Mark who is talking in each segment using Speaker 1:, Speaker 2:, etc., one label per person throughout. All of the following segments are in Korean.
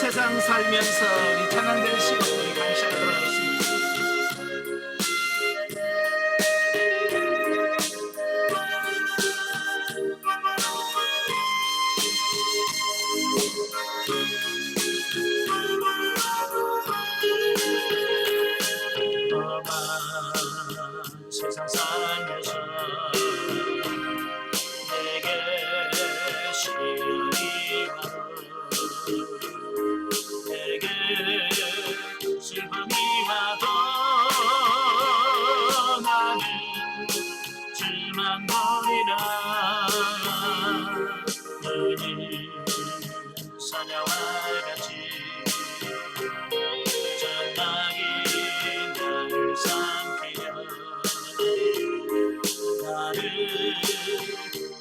Speaker 1: 세상 살면서 이 찬양되는 시간 우리 감시하도록 하겠습니다. 세상 살면서 내게 시련이 와도 내게 슬픔이 와도 나는 주만 보리라. 눈이 사자와 같이 전나기 나를 삼키려 나를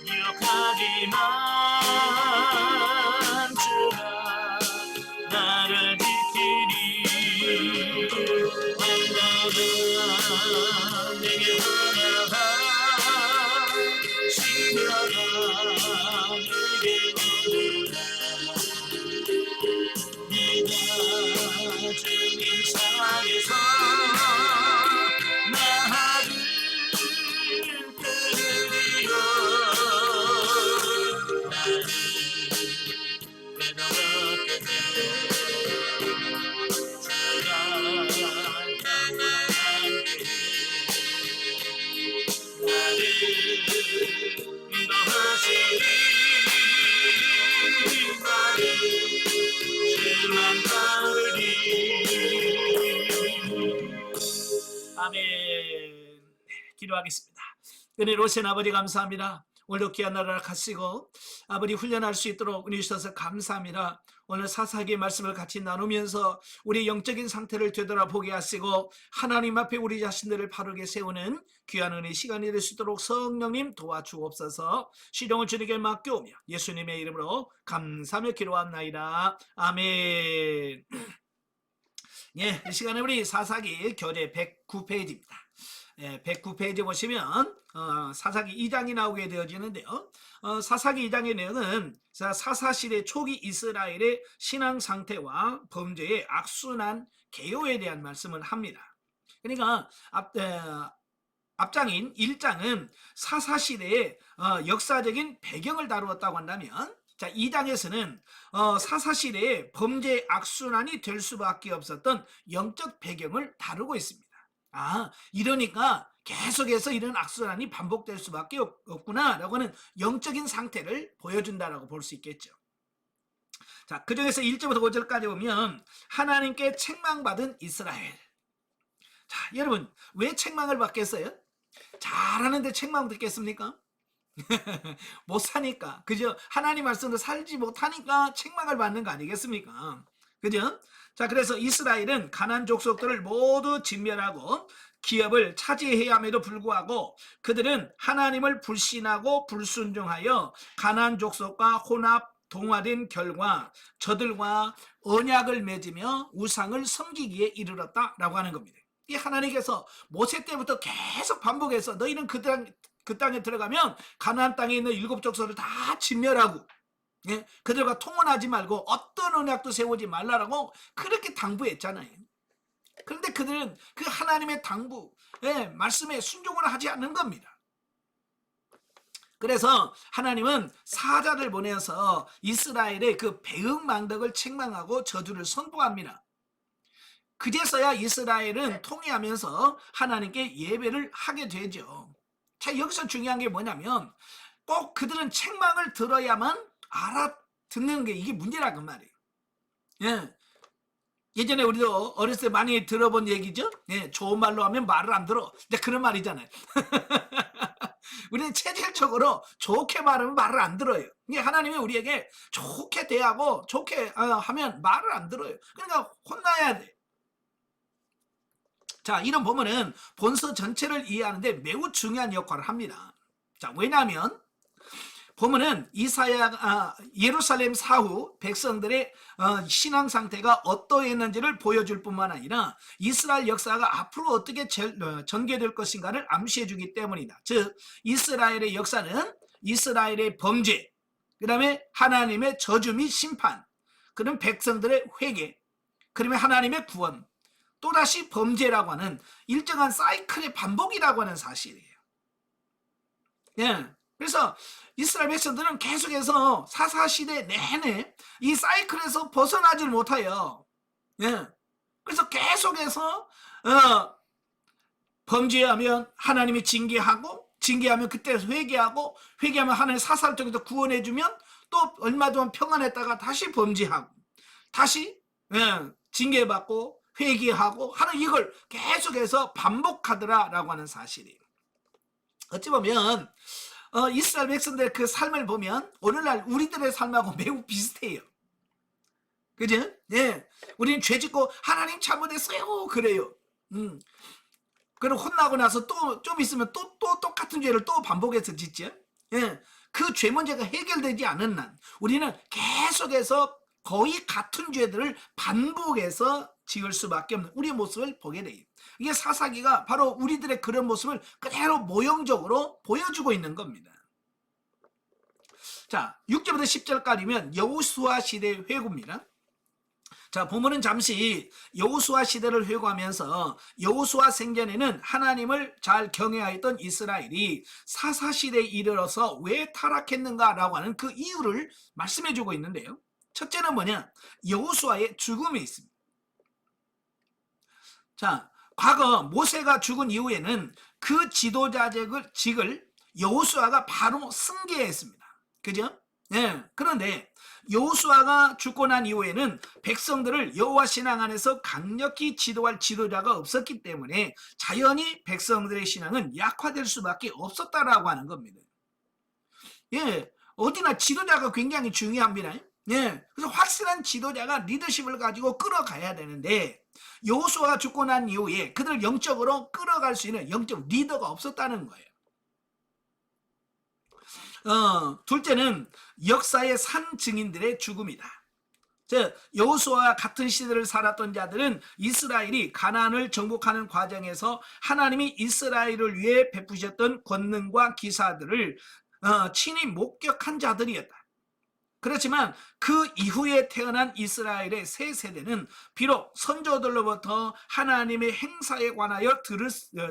Speaker 1: 유혹하지만 주가 나를 지키니 언제나 내게 오려다 시련아 내게 오르라. 네가 주님 사랑에서 나를 끌리려 나를 깨달았겠네. 주가 나와 함께 나를 인도하시니 나를 주만 따르리. 아멘. 기도하겠습니다. 은혜로우신 아버지 감사합니다. 오늘도 귀한 나라를 가시고 아버지 훈련할 수 있도록 은혜 주셔서 감사합니다. 오늘 사사기의 말씀을 같이 나누면서 우리 영적인 상태를 되돌아보게 하시고 하나님 앞에 우리 자신들을 바르게 세우는 귀한 은혜 시간이 될 수 있도록 성령님 도와주옵소서. 시종을 주님께 맡겨오며 예수님의 이름으로 감사하며 기도합나이다. 아멘. 예, 이 시간에 우리 사사기 교재 109페이지입니다. 109페이지 보시면 사사기 2장이 나오게 되어지는데요. 사사기 2장의 내용은 사사시대 초기 이스라엘의 신앙 상태와 범죄의 악순환 개요에 대한 말씀을 합니다. 그러니까 앞장인 1장은 사사시대의 역사적인 배경을 다루었다고 한다면, 자 2장에서는 사사시대의 범죄의 악순환이 될 수밖에 없었던 영적 배경을 다루고 있습니다. 이러니까 계속해서 이런 악순환이 반복될 수밖에 없구나 라고 하는 영적인 상태를 보여준다라고 볼 수 있겠죠. 자, 그 중에서 1절부터 5절까지 보면 하나님께 책망받은 이스라엘. 자, 여러분 왜 책망을 받겠어요? 잘하는데 책망 듣겠습니까? 못 사니까, 그죠? 하나님 말씀으로 살지 못하니까 책망을 받는 거 아니겠습니까? 그죠? 자, 그래서 이스라엘은 가나안 족속들을 모두 진멸하고 기업을 차지해야 함에도 불구하고 그들은 하나님을 불신하고 불순종하여 가나안 족속과 혼합 동화된 결과 저들과 언약을 맺으며 우상을 섬기기에 이르렀다라고 하는 겁니다. 이 하나님께서 모세 때부터 계속 반복해서 너희는 그 땅에 들어가면 가나안 땅에 있는 7 족속을 다 진멸하고 그들과 통혼하지 말고 어떤 언약도 세우지 말라라고 그렇게 당부했잖아요. 그런데 그들은 그 하나님의 당부, 말씀에 순종을 하지 않는 겁니다. 그래서 하나님은 사자를 보내서 이스라엘의 그 배은망덕을 책망하고 저주를 선포합니다. 그제서야 이스라엘은 통회하면서 하나님께 예배를 하게 되죠. 자, 여기서 중요한 게 뭐냐면 꼭 그들은 책망을 들어야만 알아듣는 게 이게 문제라고 말이에요. 예전에 우리도 어렸을 때 많이 들어본 얘기죠. 좋은 말로 하면 말을 안 들어. 그런 말이잖아요. 우리는 체질적으로 좋게 말하면 말을 안 들어요. 하나님이 우리에게 좋게 대하고 좋게 하면 말을 안 들어요. 그러니까 혼나야 돼. 자, 이런 본문은 본서 전체를 이해하는데 매우 중요한 역할을 합니다. 자, 왜냐하면 보면은 예루살렘 사후 백성들의 신앙 상태가 어떠했는지를 보여줄 뿐만 아니라 이스라엘 역사가 앞으로 어떻게 전개될 것인가를 암시해 주기 때문이다. 즉 이스라엘의 역사는 이스라엘의 범죄, 그 다음에 하나님의 저주 및 심판, 그런 백성들의 회개, 그러면 하나님의 구원, 또다시 범죄라고 하는 일정한 사이클의 반복이라고 하는 사실이에요. 예. 그래서 이스라엘 백성들은 계속해서 사사시대 내내 이 사이클에서 벗어나질 못해요. 예. 그래서 계속해서 범죄하면 하나님이 징계하고, 징계하면 그때 회개하고, 회개하면 하나님 사사를 통해서 구원해주면 또 얼마 동안 평안했다가 다시 범죄하고, 다시 징계받고 회개하고 하는 이걸 계속해서 반복하더라라고 하는 사실이에요. 어찌 보면 이스라엘 백성들의 그 삶을 보면 오늘날 우리들의 삶하고 매우 비슷해요. 그죠? 예. 우리는 죄 짓고 하나님 잘못했어요 그래요. 그리고 혼나고 나서 또 좀 있으면 또 똑같은 죄를 또 반복해서 짓죠. 예. 그 죄 문제가 해결되지 않은 한 우리는 계속해서 거의 같은 죄들을 반복해서 지을 수밖에 없는 우리의 모습을 보게 돼요. 이게 사사기가 바로 우리들의 그런 모습을 그대로 모형적으로 보여주고 있는 겁니다. 자, 6절부터 10절까지면 여호수아 시대의 회고입니다. 자, 본문은 잠시 여호수아 시대를 회고하면서 여호수아 생전에는 하나님을 잘 경외하였던 이스라엘이 사사 시대에 이르러서 왜 타락했는가라고 하는 그 이유를 말씀해 주고 있는데요. 첫째는 뭐냐? 여호수아의 죽음이 있습니다. 자, 과거 모세가 죽은 이후에는 그 지도자직을 여호수아가 바로 승계했습니다. 그죠? 네. 그런데 여호수아가 죽고 난 이후에는 백성들을 여호와 신앙 안에서 강력히 지도할 지도자가 없었기 때문에 자연히 백성들의 신앙은 약화될 수밖에 없었다라고 하는 겁니다. 예, 어디나 지도자가 굉장히 중요합니다. 예, 그래서 확실한 지도자가 리더십을 가지고 끌어가야 되는데 여호수아가 죽고 난 이후에 그들을 영적으로 끌어갈 수 있는 영적 리더가 없었다는 거예요. 둘째는 역사의 산 증인들의 죽음이다. 즉 여호수아와 같은 시대를 살았던 자들은 이스라엘이 가나안을 정복하는 과정에서 하나님이 이스라엘을 위해 베푸셨던 권능과 기사들을 친히 목격한 자들이었다. 그렇지만 그 이후에 태어난 이스라엘의 새 세대는 비록 선조들로부터 하나님의 행사에 관하여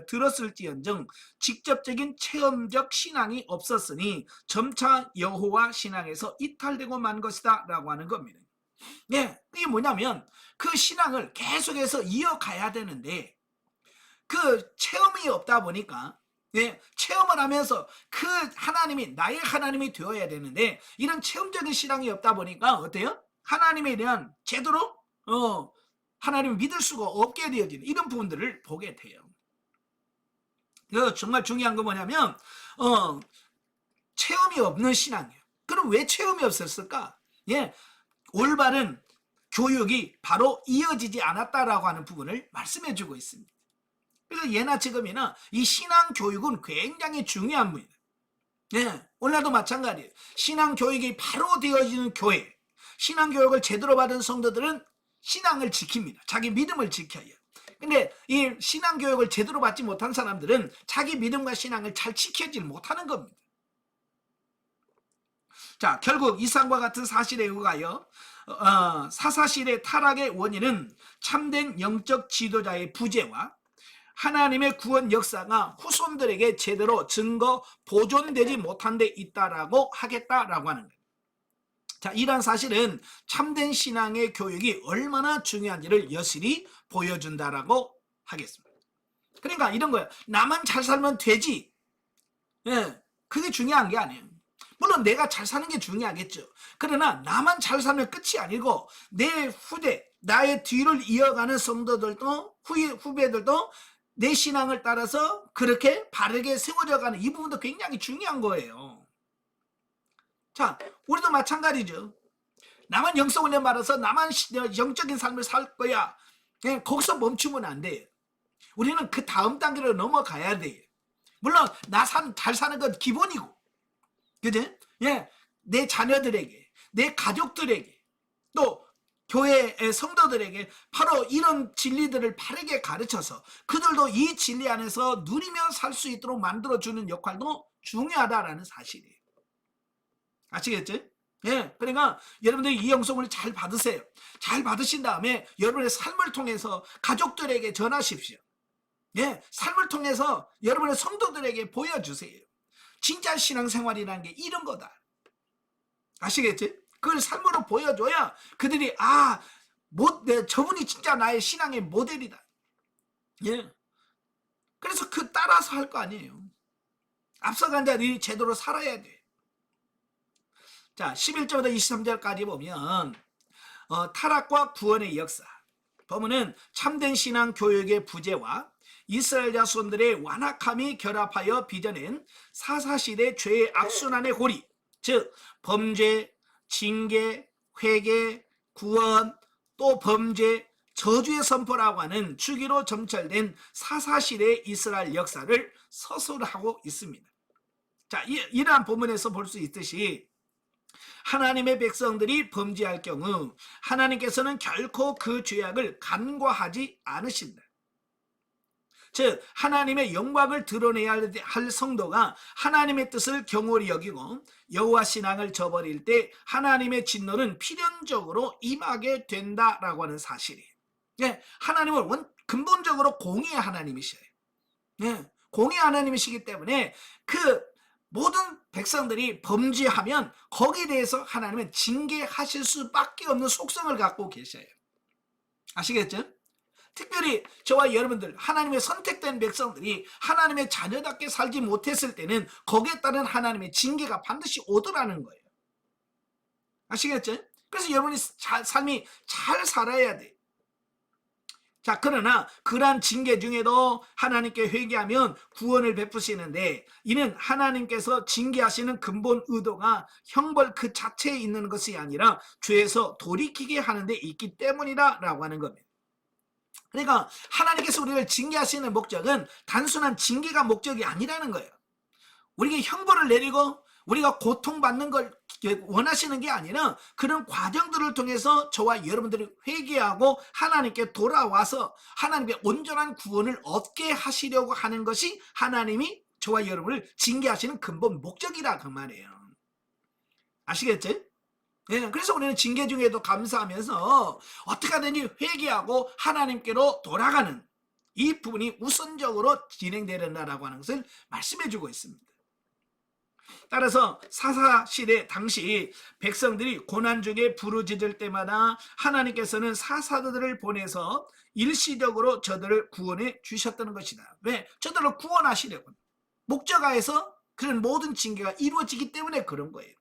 Speaker 1: 들었을지언정 직접적인 체험적 신앙이 없었으니 점차 여호와 신앙에서 이탈되고 만 것이다 라고 하는 겁니다. 네, 이게 뭐냐면 그 신앙을 계속해서 이어가야 되는데 그 체험이 없다 보니까 체험을 하면서 그 하나님이 나의 하나님이 되어야 되는데 이런 체험적인 신앙이 없다 보니까 어때요? 하나님에 대한 제대로 하나님을 믿을 수가 없게 되어지는 이런 부분들을 보게 돼요. 정말 중요한 건 뭐냐면 체험이 없는 신앙이에요. 그럼 왜 체험이 없었을까? 올바른 교육이 바로 이어지지 않았다라고 하는 부분을 말씀해 주고 있습니다. 그래서 예나 지금이나 이 신앙 교육은 굉장히 중요한 분이에요. 오늘도 마찬가지예요. 신앙 교육이 바로 되어지는 교회, 신앙 교육을 제대로 받은 성도들은 신앙을 지킵니다. 자기 믿음을 지켜요. 근데 이 신앙 교육을 제대로 받지 못한 사람들은 자기 믿음과 신앙을 잘 지켜지 못하는 겁니다. 자, 결국 이상과 같은 사실에 의하여 사사실의 타락의 원인은 참된 영적 지도자의 부재와 하나님의 구원 역사가 후손들에게 제대로 증거 보존되지 못한 데 있다라고 하겠다라고 하는 거예요. 자, 이러한 사실은 참된 신앙의 교육이 얼마나 중요한지를 여실히 보여준다라고 하겠습니다. 그러니까 이런 거예요. 나만 잘 살면 되지. 그게 중요한 게 아니에요. 물론 내가 잘 사는 게 중요하겠죠. 그러나 나만 잘 살면 끝이 아니고 내 후대, 나의 뒤를 이어가는 성도들도 후배들도 내 신앙을 따라서 그렇게 바르게 세워져 가는 이 부분도 굉장히 중요한 거예요. 자, 우리도 마찬가지죠. 나만 영성훈련 받아서 나만 영적인 삶을 살 거야. 거기서 멈추면 안 돼요. 우리는 그 다음 단계로 넘어가야 돼요. 물론 잘 사는 건 기본이고, 그죠? 내 자녀들에게, 내 가족들에게, 또 교회의 성도들에게 바로 이런 진리들을 바르게 가르쳐서 그들도 이 진리 안에서 누리며 살 수 있도록 만들어주는 역할도 중요하다라는 사실이에요. 아시겠죠? 예, 그러니까 여러분들이 이 영성을 잘 받으세요. 잘 받으신 다음에 여러분의 삶을 통해서 가족들에게 전하십시오. 예, 삶을 통해서 여러분의 성도들에게 보여주세요. 진짜 신앙생활이라는 게 이런 거다. 아시겠지? 그걸 삶으로 보여줘야 그들이 저분이 진짜 나의 신앙의 모델이다. 예. 그래서 그 따라서 할 거 아니에요. 앞서간 자들이 제대로 살아야 돼. 자, 11절부터 23절까지 보면 타락과 구원의 역사. 보면은 참된 신앙 교육의 부재와 이스라엘 자손들의 완악함이 결합하여 빚어낸 사사시대 죄의 악순환의 고리, 즉 범죄, 징계, 회개, 구원, 또 범죄, 저주의 선포라고 하는 주기로 점철된 사사시대의 이스라엘 역사를 서술하고 있습니다. 자, 이러한 본문에서 볼 수 있듯이 하나님의 백성들이 범죄할 경우 하나님께서는 결코 그 죄악을 간과하지 않으신다. 즉 하나님의 영광을 드러내야 할 성도가 하나님의 뜻을 경홀히 여기고 여호와 신앙을 저버릴 때 하나님의 진노는 필연적으로 임하게 된다라고 하는 사실이에요. 예, 하나님은 근본적으로 공의의 하나님이셔요. 예, 공의의 하나님이시기 때문에 그 모든 백성들이 범죄하면 거기에 대해서 하나님은 징계하실 수밖에 없는 속성을 갖고 계셔요. 아시겠죠? 특별히 저와 여러분들 하나님의 선택된 백성들이 하나님의 자녀답게 살지 못했을 때는 거기에 따른 하나님의 징계가 반드시 오더라는 거예요. 아시겠죠? 그래서 여러분이 삶이 잘 살아야 돼. 자, 그러나 그러한 징계 중에도 하나님께 회개하면 구원을 베푸시는데 이는 하나님께서 징계하시는 근본 의도가 형벌 그 자체에 있는 것이 아니라 죄에서 돌이키게 하는 데 있기 때문이다 라고 하는 겁니다. 그러니까 하나님께서 우리를 징계하시는 목적은 단순한 징계가 목적이 아니라는 거예요. 우리에게 형벌을 내리고 우리가 고통받는 걸 원하시는 게 아니라 그런 과정들을 통해서 저와 여러분들이 회개하고 하나님께 돌아와서 하나님의 온전한 구원을 얻게 하시려고 하는 것이 하나님이 저와 여러분을 징계하시는 근본 목적이라 그 말이에요. 아시겠지? 예, 그래서 우리는 징계 중에도 감사하면서 어떻게 하든지 회개하고 하나님께로 돌아가는 이 부분이 우선적으로 진행되는다라고 하는 것을 말씀해 주고 있습니다. 따라서 사사시대 당시 백성들이 고난 중에 부르짖을 때마다 하나님께서는 사사들을 보내서 일시적으로 저들을 구원해 주셨다는 것이다. 왜? 저들을 구원하시려고. 목적하에서 그런 모든 징계가 이루어지기 때문에 그런 거예요.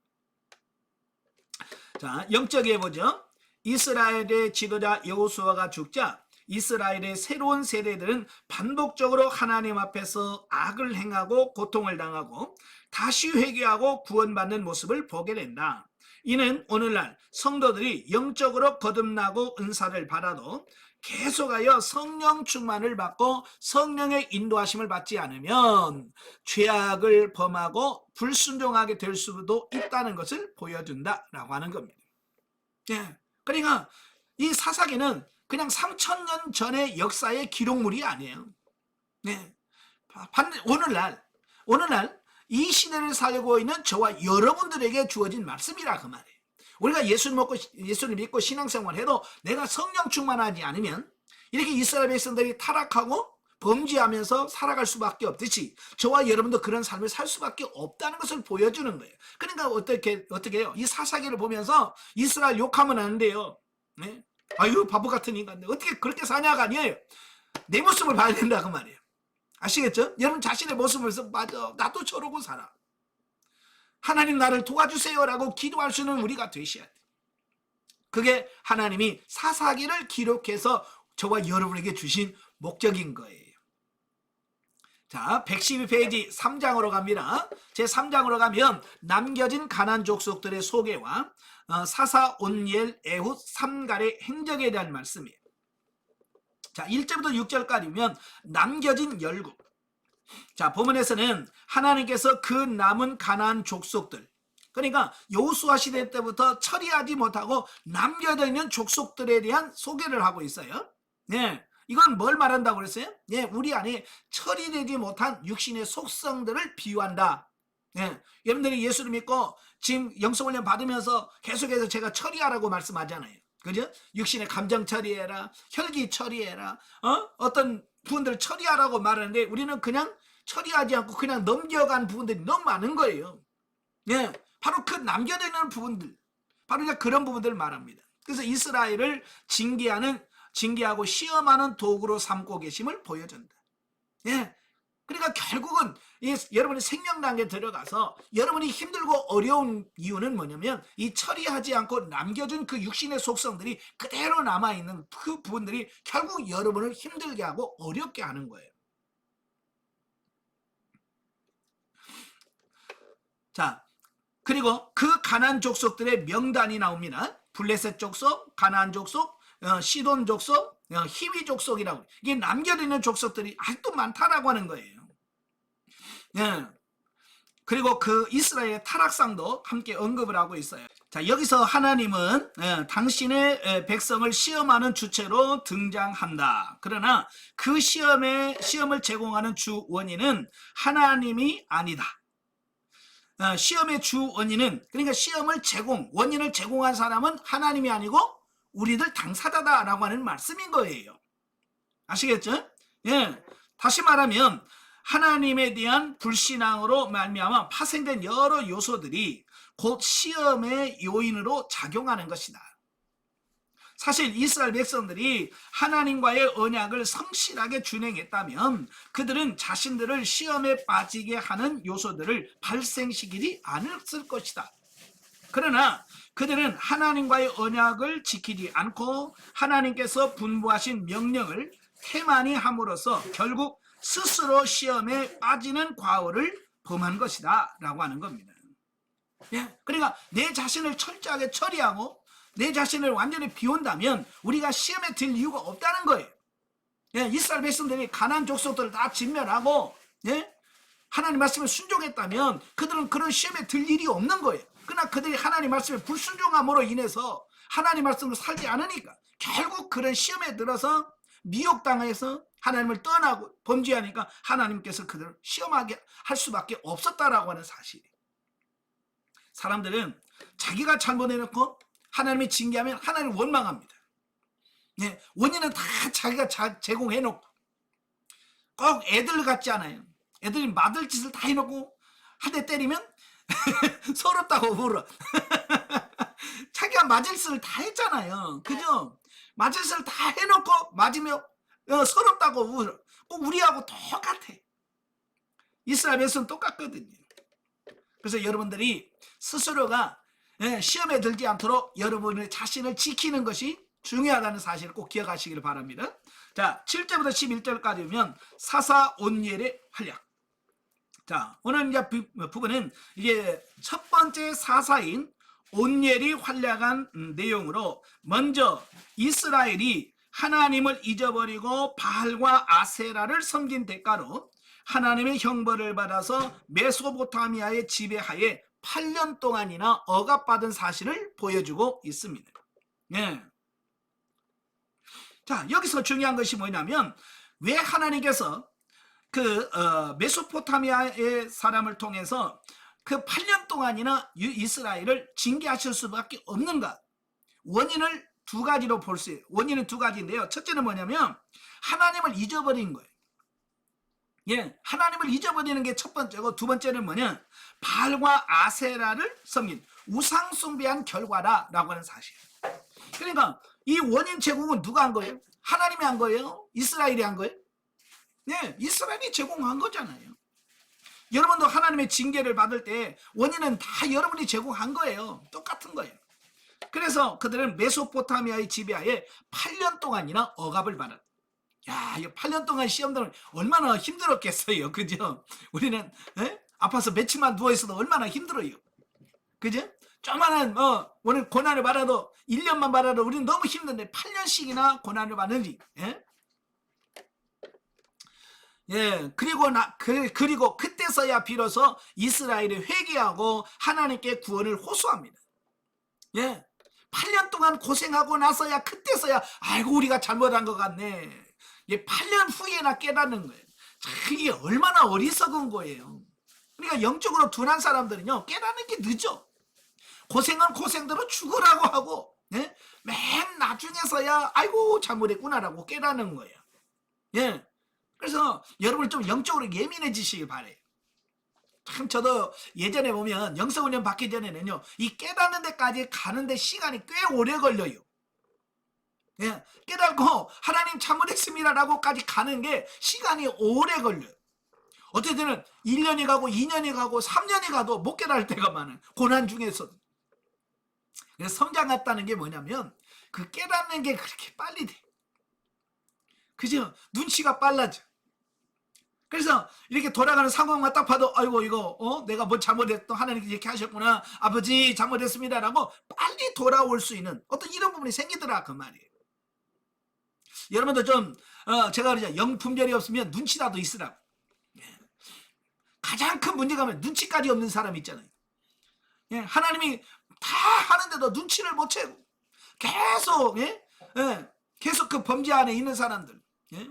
Speaker 1: 자, 영적에 보죠. 이스라엘의 지도자 여호수아가 죽자 이스라엘의 새로운 세대들은 반복적으로 하나님 앞에서 악을 행하고 고통을 당하고 다시 회개하고 구원받는 모습을 보게 된다. 이는 오늘날 성도들이 영적으로 거듭나고 은사를 받아도 계속하여 성령 충만을 받고 성령의 인도하심을 받지 않으면 죄악을 범하고 불순종하게 될 수도 있다는 것을 보여준다라고 하는 겁니다. 예, 그러니까 이 사사기는 그냥 3000년 전의 역사의 기록물이 아니에요. 네. 오늘날 이 시대를 살고 있는 저와 여러분들에게 주어진 말씀이라 그 말이에요. 우리가 예수를 믿고 신앙생활을 해도 내가 성령 충만하지 않으면 이렇게 이스라엘 백성들이 타락하고 범죄하면서 살아갈 수밖에 없듯이 저와 여러분도 그런 삶을 살 수밖에 없다는 것을 보여주는 거예요. 그러니까 어떻게 해요? 이 사사기를 보면서 이스라엘 욕하면 안 돼요. 네? 아유 바보 같은 인간들 어떻게 그렇게 사냐가 아니에요. 내 모습을 봐야 된다 그 말이에요. 아시겠죠? 여러분 자신의 모습을 서 맞아 나도 저러고 살아. 하나님 나를 도와주세요라고 기도할 수 있는 우리가 되셔야 돼. 그게 하나님이 사사기를 기록해서 저와 여러분에게 주신 목적인 거예요. 자, 112페이지 3장으로 갑니다. 제 3장으로 가면 남겨진 가나안 족속들의 소개와 사사 온니엘 에훗 삼갈의 행적에 대한 말씀이에요. 자, 1절부터 6절까지면 남겨진 열국. 자, 본문에서는 하나님께서 그 남은 가나안 족속들, 그러니까 여호수아 시대 때부터 처리하지 못하고 남겨져 있는 족속들에 대한 소개를 하고 있어요. 네, 이건 뭘 말한다고 그랬어요? 네, 우리 안에 처리되지 못한 육신의 속성들을 비유한다. 예, 여러분들이 예수를 믿고 지금 영성훈련 받으면서 계속해서 제가 처리하라고 말씀하잖아요. 그죠? 육신의 감정 처리해라, 혈기 처리해라, 어떤 부분들을 처리하라고 말하는데 우리는 그냥 처리하지 않고 그냥 넘겨간 부분들이 너무 많은 거예요. 예, 바로 그 남겨두는 부분들, 바로 이제 그런 부분들을 말합니다. 그래서 이스라엘을 징계하고 시험하는 도구로 삼고 계심을 보여준다. 예, 그러니까 결국은 여러분이 생명 단계에 들어가서 여러분이 힘들고 어려운 이유는 뭐냐면 이 처리하지 않고 남겨준 그 육신의 속성들이 그대로 남아있는 그 부분들이 결국 여러분을 힘들게 하고 어렵게 하는 거예요. 자, 그리고 그 가나안 족속들의 명단이 나옵니다. 블레셋 족속, 가나안 족속, 시돈 족속, 히위 족속이라고. 이게 남겨두는 족속들이 아직도 많다라고 하는 거예요. 예. 그리고 그 이스라엘의 타락상도 함께 언급을 하고 있어요. 자, 여기서 하나님은 당신의 백성을 시험하는 주체로 등장한다. 그러나 그 시험을 제공하는 주 원인은 하나님이 아니다. 시험의 주 원인은, 그러니까 원인을 제공한 사람은 하나님이 아니고 우리들 당사자다라고 하는 말씀인 거예요. 아시겠죠? 예. 다시 말하면 하나님에 대한 불신앙으로 말미암아 파생된 여러 요소들이 곧 시험의 요인으로 작용하는 것이다. 사실 이스라엘 백성들이 하나님과의 언약을 성실하게 준행했다면 그들은 자신들을 시험에 빠지게 하는 요소들을 발생시키지 않았을 것이다. 그러나 그들은 하나님과의 언약을 지키지 않고 하나님께서 분부하신 명령을 태만히 함으로써 결국 스스로 시험에 빠지는 과오를 범한 것이다 라고 하는 겁니다. 예? 그러니까 내 자신을 철저하게 처리하고 내 자신을 완전히 비운다면 우리가 시험에 들 이유가 없다는 거예요. 예? 이스라엘 백성들이 가나안 족속들을 다 진멸하고, 예? 하나님 말씀에 순종했다면 그들은 그런 시험에 들 일이 없는 거예요. 그러나 그들이 하나님 말씀에 불순종함으로 인해서 하나님 말씀을 살지 않으니까 결국 그런 시험에 들어서 미혹당해서 하나님을 떠나고 범죄하니까 하나님께서 그들을 시험하게 할 수밖에 없었다라고 하는 사실이에요. 사람들은 자기가 잘못해놓고 하나님이 징계하면 하나님을 원망합니다. 예, 원인은 다 자기가 제공해놓고, 꼭 애들 같지 않아요. 애들이 맞을 짓을 다 해놓고 한 대 때리면 서럽다고 울어. 자기가 맞을 짓을 다 했잖아요. 그죠? 맞을 짓을 다 해놓고 맞으면 서럽다고 울어. 꼭 우리하고 똑같아. 이스라엘 백성은 똑같거든요. 그래서 여러분들이 스스로가 시험에 들지 않도록 여러분의 자신을 지키는 것이 중요하다는 사실을 꼭 기억하시길 바랍니다. 자, 7절부터 11절까지 보면 사사 온니엘의 활약. 자, 오늘 이제 부분은 이제 첫 번째 사사인 온니엘이 활약한 내용으로, 먼저 이스라엘이 하나님을 잊어버리고 바알과 아세라를 섬긴 대가로 하나님의 형벌을 받아서 메소포타미아의 지배하에 8년 동안이나 억압받은 사실을 보여주고 있습니다. 예. 자, 여기서 중요한 것이 뭐냐면, 왜 하나님께서 그 메소포타미아의 사람을 통해서 그 8년 동안이나 이스라엘을 징계하실 수밖에 없는가? 원인을 두 가지로 볼 수 있어요. 원인은 두 가지인데요. 첫째는 뭐냐면 하나님을 잊어버린 거예요. 예, 하나님을 잊어버리는 게 첫 번째고, 두 번째는 뭐냐? 바알과 아세라를 섬긴 우상 숭배한 결과다라고 하는 사실. 그러니까 이 원인 제공은 누가 한 거예요? 하나님이 한 거예요? 이스라엘이 한 거예요? 네, 이스라엘이 제공한 거잖아요. 여러분도 하나님의 징계를 받을 때 원인은 다 여러분이 제공한 거예요. 똑같은 거예요. 그래서 그들은 메소포타미아의 지배하에 8년 동안이나 억압을 받았다. 야, 이 8년 동안 시험들은 얼마나 힘들었겠어요. 그죠? 우리는 아파서 며칠만 누워있어도 얼마나 힘들어요. 그죠? 조그마한 오늘 고난을 받아도 1년만 받아도 우리는 너무 힘든데 8년씩이나 고난을 받는지. 예, 그리고 그때서야 비로소 이스라엘이 회개하고 하나님께 구원을 호소합니다. 예, 8년 동안 고생하고 나서야 그때서야 아이고 우리가 잘못한 것 같네. 예, 8년 후에나 깨닫는 거예요. 자, 이게 얼마나 어리석은 거예요. 그러니까 영적으로 둔한 사람들은요, 깨닫는 게 늦어. 고생은 고생대로 죽으라고 하고, 예? 맨 나중에서야 아이고 잘못했구나라고 깨닫는 거예요. 예. 그래서 여러분 좀 영적으로 예민해지시길 바래요. 참 저도 예전에 보면 영성훈련 받기 전에는요, 이 깨닫는 데까지 가는데 시간이 꽤 오래 걸려요. 예. 깨닫고 하나님 잘못했습니다라고까지 가는 게 시간이 오래 걸려요. 어떨 때는 1년이 가고 2년이 가고 3년이 가도 못 깨달을 때가 많아요. 고난 중에서도. 그래서 성장 같다는 게 뭐냐면 그 깨닫는 게 그렇게 빨리 돼. 그죠? 눈치가 빨라져. 그래서 이렇게 돌아가는 상황만 딱 봐도 아이고 이거 내가 뭐 잘못했다, 하나님께서 이렇게 하셨구나, 아버지 잘못했습니다라고 빨리 돌아올 수 있는 어떤 이런 부분이 생기더라 그 말이에요. 여러분도 좀 제가 그러죠, 영분별이 없으면 눈치라도 있으라고. 가장 큰 문제가 뭐냐면 눈치까지 없는 사람 있잖아요. 예, 하나님이 다 하는데도 눈치를 못 채고 계속 계속 그 범죄 안에 있는 사람들. 예?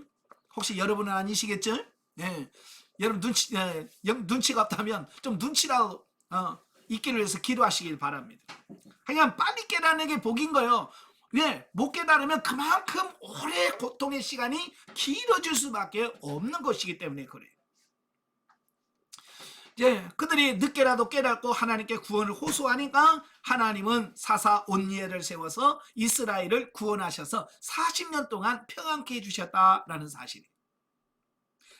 Speaker 1: 혹시 여러분은 아니시겠죠? 예. 여러분 눈치가 없다면 좀 눈치라도 있기를 위해서 기도하시길 바랍니다. 그냥 빨리 깨닫는 게 복인 거예요. 왜? 못 깨달으면 그만큼 오래 고통의 시간이 길어질 수밖에 없는 것이기 때문에 그래요. 그들이 늦게라도 깨닫고 하나님께 구원을 호소하니까 하나님은 사사 온니엘을 세워서 이스라엘을 구원하셔서 40년 동안 평안케 해주셨다라는 사실이에요.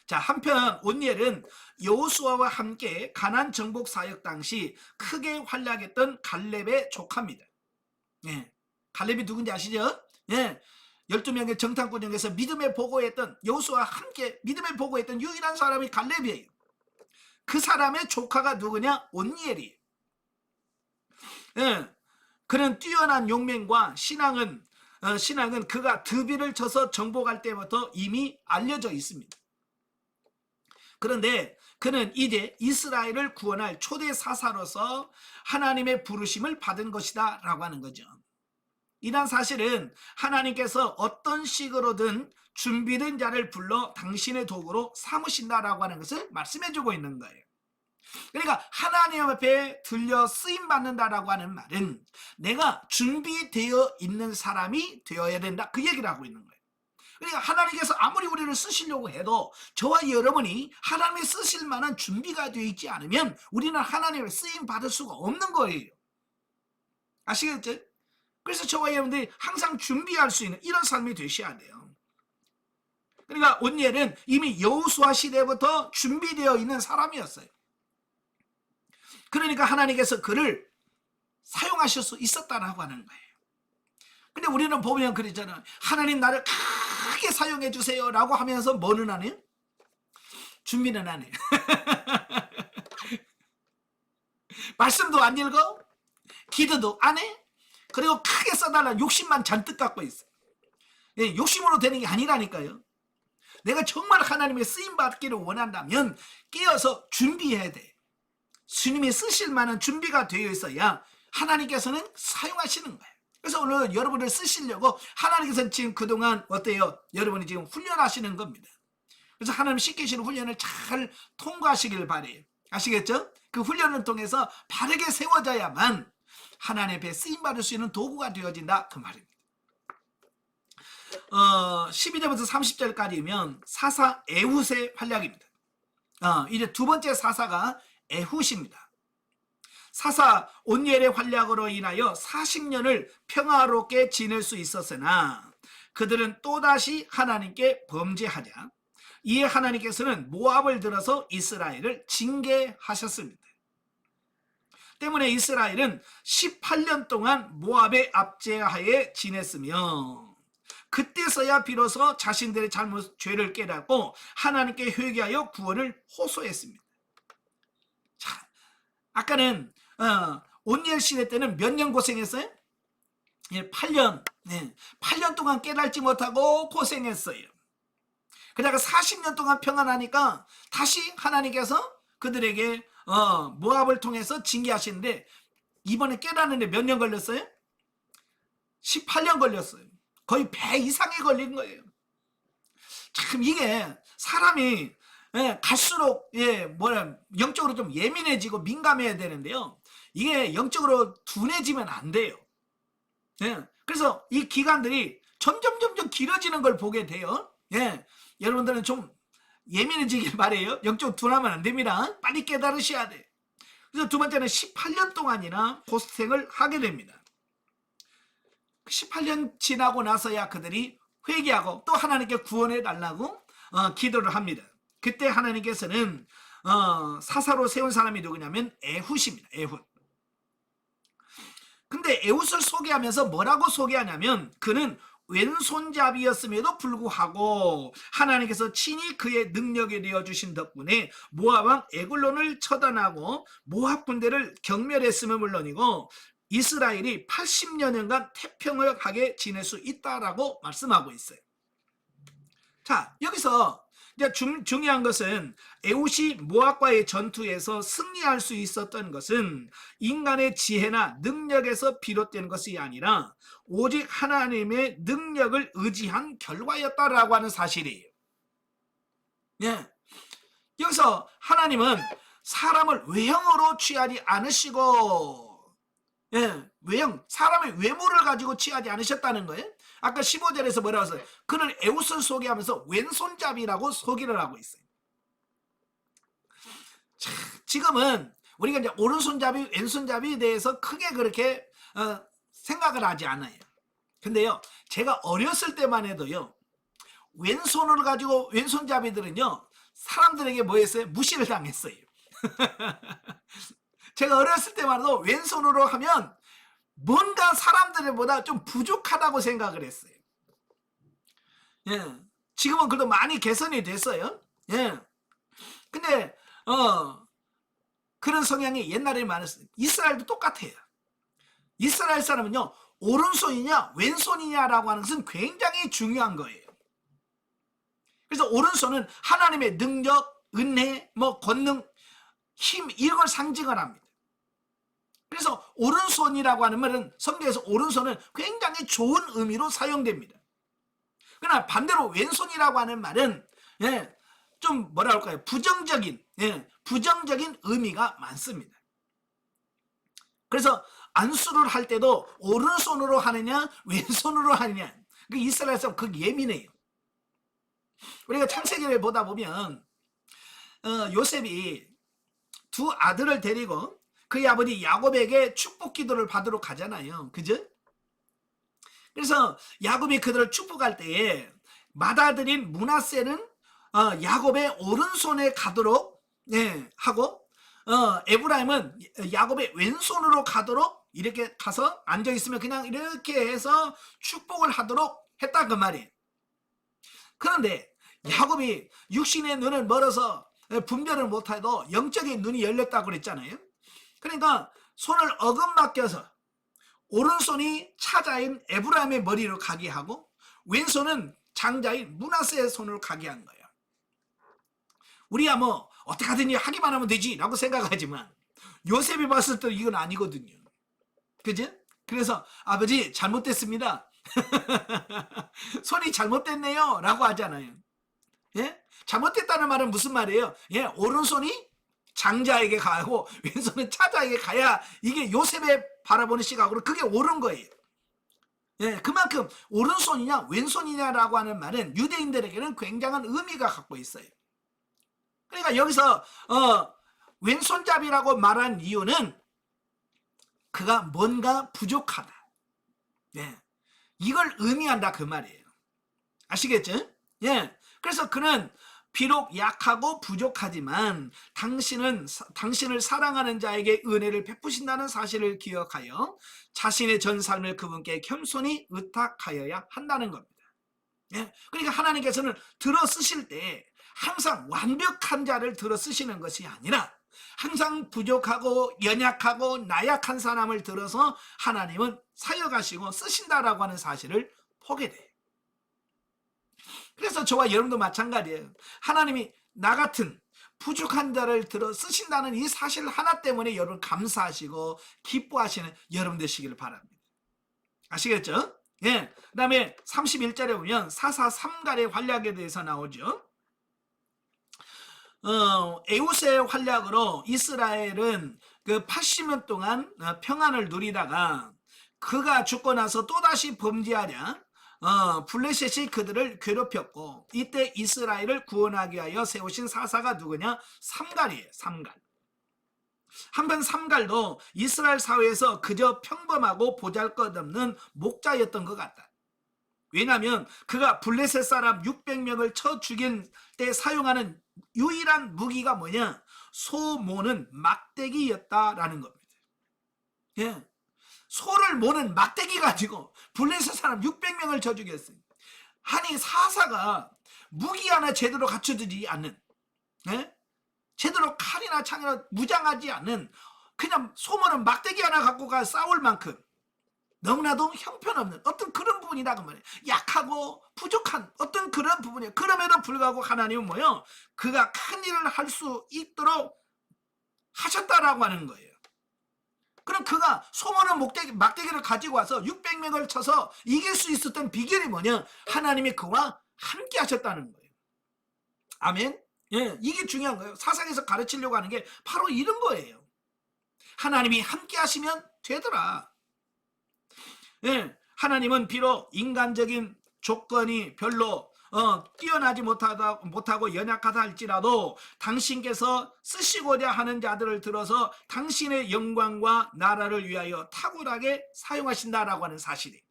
Speaker 1: 자, 한편 온니엘은 여호수아와 함께 가나안 정복 사역 당시 크게 활약했던 갈렙의 조카입니다. 갈렙이 누군지 아시죠? 12명의 정탐꾼 중에서 믿음의 보고했던, 여호수아와 함께 믿음의 보고했던 유일한 사람이 갈렙이에요. 그 사람의 조카가 누구냐? 온니엘이에요. 그는 뛰어난 용맹과 신앙은 그가 드비를 쳐서 정복할 때부터 이미 알려져 있습니다. 그런데 그는 이제 이스라엘을 구원할 초대 사사로서 하나님의 부르심을 받은 것이다 라고 하는 거죠. 이런 사실은 하나님께서 어떤 식으로든 준비된 자를 불러 당신의 도구로 삼으신다라고 하는 것을 말씀해주고 있는 거예요. 그러니까 하나님 앞에 들려 쓰임받는다라고 하는 말은 내가 준비되어 있는 사람이 되어야 된다, 그 얘기를 하고 있는 거예요. 그러니까 하나님께서 아무리 우리를 쓰시려고 해도 저와 여러분이 하나님이 쓰실 만한 준비가 되어 있지 않으면 우리는 하나님의 쓰임받을 수가 없는 거예요. 아시겠죠? 그래서 저와 여러분들이 항상 준비할 수 있는 이런 삶이 되셔야 돼요. 그러니까 온니엘은 이미 여호수아 시대부터 준비되어 있는 사람이었어요. 그러니까 하나님께서 그를 사용하실 수 있었다라고 하는 거예요. 근데 우리는 보면 그러잖아요. 하나님 나를 크게 사용해 주세요 라고 하면서 뭐는 안 해요? 준비는 안 해요. 말씀도 안 읽어, 기도도 안 해, 그리고 크게 써달라는 욕심만 잔뜩 갖고 있어. 욕심으로 되는 게 아니라니까요. 내가 정말 하나님의 쓰임받기를 원한다면 깨어서 준비해야 돼. 주님이 쓰실 만한 준비가 되어 있어야 하나님께서는 사용하시는 거예요. 그래서 오늘 여러분을 쓰시려고 하나님께서는 지금 그동안 어때요? 여러분이 지금 훈련하시는 겁니다. 그래서 하나님 시키시는 훈련을 잘 통과하시길 바래요. 아시겠죠? 그 훈련을 통해서 바르게 세워져야만 하나님 앞에 쓰임받을 수 있는 도구가 되어진다, 그 말입니다. 12절부터 30절까지면 사사 에훗의 활약입니다. 이제 두 번째 사사가 에훗입니다. 사사 온니엘의 활약으로 인하여 40년을 평화롭게 지낼 수 있었으나 그들은 또다시 하나님께 범죄하자 이에 하나님께서는 모압을 들어서 이스라엘을 징계하셨습니다. 때문에 이스라엘은 18년 동안 모압의 압제하에 지냈으며 그때서야 비로소 자신들의 잘못 죄를 깨닫고 하나님께 회개하여 구원을 호소했습니다. 자, 아까는 온니엘 시대 때는 몇 년 고생했어요? 8년. 8년 동안 깨닫지 못하고 고생했어요. 그러다가 40년 동안 평안하니까 다시 하나님께서 그들에게 모압을 통해서 징계하시는데 이번에 깨닫는데 몇 년 걸렸어요? 18년 걸렸어요. 거의 배 이상이 걸린 거예요. 참 이게 사람이 예, 갈수록 영적으로 좀 예민해지고 민감해야 되는데요. 이게 영적으로 둔해지면 안 돼요. 예, 그래서 이 기간들이 점점 길어지는 걸 보게 돼요. 예, 여러분들은 좀 예민해지길 바래요. 영적으로 둔하면 안 됩니다. 빨리 깨달으셔야 돼. 그래서 두 번째는 18년 동안이나 고생을 하게 됩니다. 18년 지나고 나서야 그들이 회개하고 또 하나님께 구원해 달라고 기도를 합니다. 그때 하나님께서는 사사로 세운 사람이 누구냐면 에훗입니다. 에훗. 근데 에훗을 소개하면서 뭐라고 소개하냐면 그는 왼손잡이였음에도 불구하고 하나님께서 친히 그의 능력이 되어주신 덕분에 모압왕 에글론을 처단하고 모압 군대를 경멸했음은 물론이고 이스라엘이 80여년간 태평을 하게 지낼 수 있다라고 말씀하고 있어요. 자, 여기서 이제 중요한 것은 에훗이 모압과의 전투에서 승리할 수 있었던 것은 인간의 지혜나 능력에서 비롯된 것이 아니라 오직 하나님의 능력을 의지한 결과였다라고 하는 사실이에요. 예. 여기서 하나님은 사람을 외형으로 취하지 않으시고 외형, 사람의 외모를 가지고 취하지 않으셨다는 거예요. 아까 15절에서 뭐라고 했어요? 그는 에훗을 소개하면서 왼손잡이라고 소개를 하고 있어요. 자, 지금은 우리가 이제 오른손잡이, 왼손잡이에 대해서 크게 그렇게 생각을 하지 않아요. 근데요, 제가 어렸을 때만 해도요, 왼손을 가지고 왼손잡이들은요, 사람들에게 뭐 했어요? 무시를 당했어요. 제가 어렸을 때만 해도 왼손으로 하면 뭔가 사람들보다 좀 부족하다고 생각을 했어요. 예. 지금은 그래도 많이 개선이 됐어요. 예. 근데 그런 성향이 옛날에 많았어요. 이스라엘도 똑같아요. 이스라엘 사람은요, 오른손이냐 왼손이냐라고 하는 것은 굉장히 중요한 거예요. 그래서 오른손은 하나님의 능력, 은혜, 권능, 힘 이런 걸 상징을 합니다. 그래서 오른손이라고 하는 말은 성경에서 오른손은 굉장히 좋은 의미로 사용됩니다. 그러나 반대로 왼손이라고 하는 말은 좀 뭐라 할까요? 부정적인 의미가 많습니다. 그래서 안수를 할 때도 오른손으로 하느냐 왼손으로 하느냐, 그 이스라엘 사람 그 예민해요. 우리가 창세기를 보다 보면 요셉이 두 아들을 데리고 그의 아버지 야곱에게 축복 기도를 받으러 가잖아요. 그죠? 그래서 야곱이 그들을 축복할 때에 맏아들인 므낫세는 야곱의 오른손에 가도록 하고 에브라임은 야곱의 왼손으로 가도록 이렇게 가서 앉아 있으면 그냥 이렇게 해서 축복을 하도록 했다 그 말이에요. 그런데 야곱이 육신의 눈을 멀어서 분별을 못해도 영적인 눈이 열렸다고 그랬잖아요. 그러니까 손을 어금맡겨서 오른손이 차자인 에브라임의 머리로 가게 하고 왼손은 장자인 므낫세의 손으로 가게 한 거예요. 우리야 뭐 어떻게 하든지 하기만 하면 되지 라고 생각하지만 요셉이 봤을 때 이건 아니거든요. 그죠? 그래서 아버지 잘못됐습니다. 손이 잘못됐네요 라고 하잖아요. 예? 잘못됐다는 말은 무슨 말이에요? 오른손이 장자에게 가고 왼손은 차자에게 가야 이게 요셉의 바라보는 시각으로 그게 옳은 거예요. 그만큼 오른손이냐 왼손이냐라고 하는 말은 유대인들에게는 굉장한 의미가 갖고 있어요. 그러니까 여기서 왼손잡이라고 말한 이유는 그가 뭔가 부족하다. 이걸 의미한다 그 말이에요. 아시겠죠? 그래서 그는 비록 약하고 부족하지만 당신을 사랑하는 자에게 은혜를 베푸신다는 사실을 기억하여 자신의 전 삶을 그분께 겸손히 의탁하여야 한다는 겁니다. 그러니까 하나님께서는 들어 쓰실 때 항상 완벽한 자를 들어 쓰시는 것이 아니라 항상 부족하고 연약하고 나약한 사람을 들어서 하나님은 사역하시고 쓰신다라고 하는 사실을 보게 돼요. 그래서 저와 여러분도 마찬가지예요. 하나님이 나 같은 부족한 자를 들어 쓰신다는 이 사실 하나 때문에 여러분 감사하시고 기뻐하시는 여러분 되시기를 바랍니다. 아시겠죠? 그 다음에 31절에 보면 사사 삼갈의 활약에 대해서 나오죠. 에우스의 활약으로 이스라엘은 그 80년 동안 평안을 누리다가 그가 죽고 나서 또다시 범죄하랴 블레셋이 그들을 괴롭혔고, 이때 이스라엘을 구원하기 위하여 세우신 사사가 누구냐? 삼갈이에요. 삼갈. 한편 삼갈도 이스라엘 사회에서 그저 평범하고 보잘것없는 목자였던 것 같다. 왜냐하면 그가 블레셋 사람 600명을 쳐 죽인 때 사용하는 유일한 무기가 뭐냐? 소 모는 막대기였다라는 겁니다. 예. 소를 모는 막대기 가지고 블레셋 사람 600명을 쳐 죽였어요. 아니, 사사가 무기 하나 제대로 갖춰주지 않는, 예? 제대로 칼이나 창이나 무장하지 않는, 그냥 소모는 막대기 하나 갖고 가 싸울 만큼 너무나도 형편없는 어떤 그런 부분이라고 말해요. 약하고 부족한 어떤 그런 부분이에요. 그럼에도 불구하고 하나님은 뭐요? 그가 큰 일을 할 수 있도록 하셨다라고 하는 거예요. 그럼 그가 소모는 막대기를 가지고 와서 600명을 쳐서 이길 수 있었던 비결이 뭐냐? 하나님이 그와 함께 하셨다는 거예요. 아멘. 예, 이게 중요한 거예요. 사상에서 가르치려고 하는 게 바로 이런 거예요. 하나님이 함께 하시면 되더라. 예, 하나님은 비록 인간적인 조건이 별로 뛰어나지 못하고 연약하다 할지라도 당신께서 쓰시고자 하는 자들을 들어서 당신의 영광과 나라를 위하여 탁월하게 사용하신다라고 하는 사실이.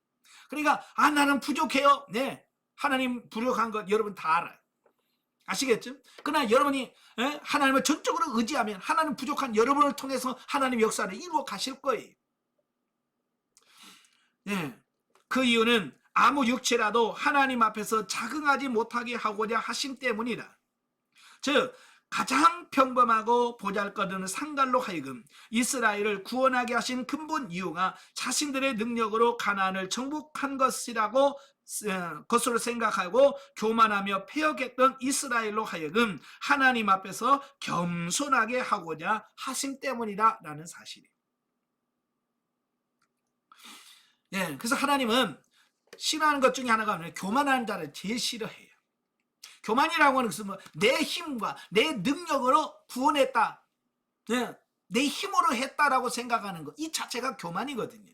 Speaker 1: 그러니까 나는 부족해요. 네, 하나님 부족한 것 여러분 다 알아요. 아시겠죠? 그러나 여러분이 하나님을 전적으로 의지하면 하나님 부족한 여러분을 통해서 하나님 역사를 이루어 가실 거예요. 예, 그 이유는 아무 육체라도 하나님 앞에서 자긍하지 못하게 하고자 하심 때문이다. 즉 가장 평범하고 보잘것없는 상갈로 하여금 이스라엘을 구원하게 하신 근본 이유가 자신들의 능력으로 가나안을 정복한 것으로 생각하고 교만하며 패역했던 이스라엘로 하여금 하나님 앞에서 겸손하게 하고자 하심 때문이다라는 사실이에요. 예, 그래서 하나님은 싫어하는 것 중에 하나가 뭐냐면 교만하는 자를 제일 싫어해요. 교만이라고 하는 것은 내 힘과 내 능력으로 구원했다, 예, 내 힘으로 했다라고 생각하는 것, 이 자체가 교만이거든요.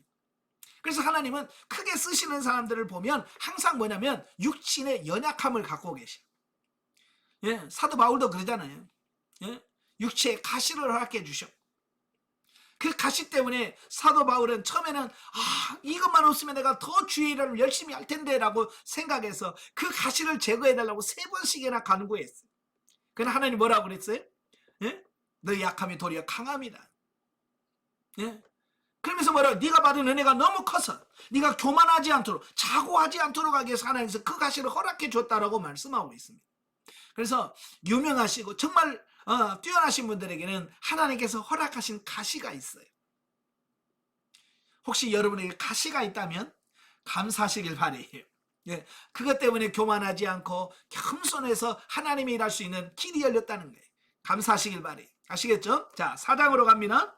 Speaker 1: 그래서 하나님은 크게 쓰시는 사람들을 보면 항상 뭐냐면 육신의 연약함을 갖고 계셔. 예, 사도 바울도 그러잖아요. 예, 육체의 가시를 허락해 주셔. 그 가시 때문에 사도 바울은 처음에는 이것만 없으면 내가 더 주의 일을 열심히 할 텐데 라고 생각해서 그 가시를 제거해 달라고 3번씩이나 간구했어요. 그러나 하나님 뭐라고 그랬어요? 예? 너의 약함이 도리어 강함이다. 예? 그러면서 뭐라고? 네가 받은 은혜가 너무 커서 네가 교만하지 않도록, 자고하지 않도록 하기 위해서 하나님께서 그 가시를 허락해 줬다라고 말씀하고 있습니다. 그래서 유명하시고 정말 뛰어나신 분들에게는 하나님께서 허락하신 가시가 있어요. 혹시 여러분에게 가시가 있다면 감사하시길 바래요. 예, 그것 때문에 교만하지 않고 겸손해서 하나님이 일할 수 있는 길이 열렸다는 거예요. 감사하시길 바래요. 아시겠죠? 자, 4장으로 갑니다.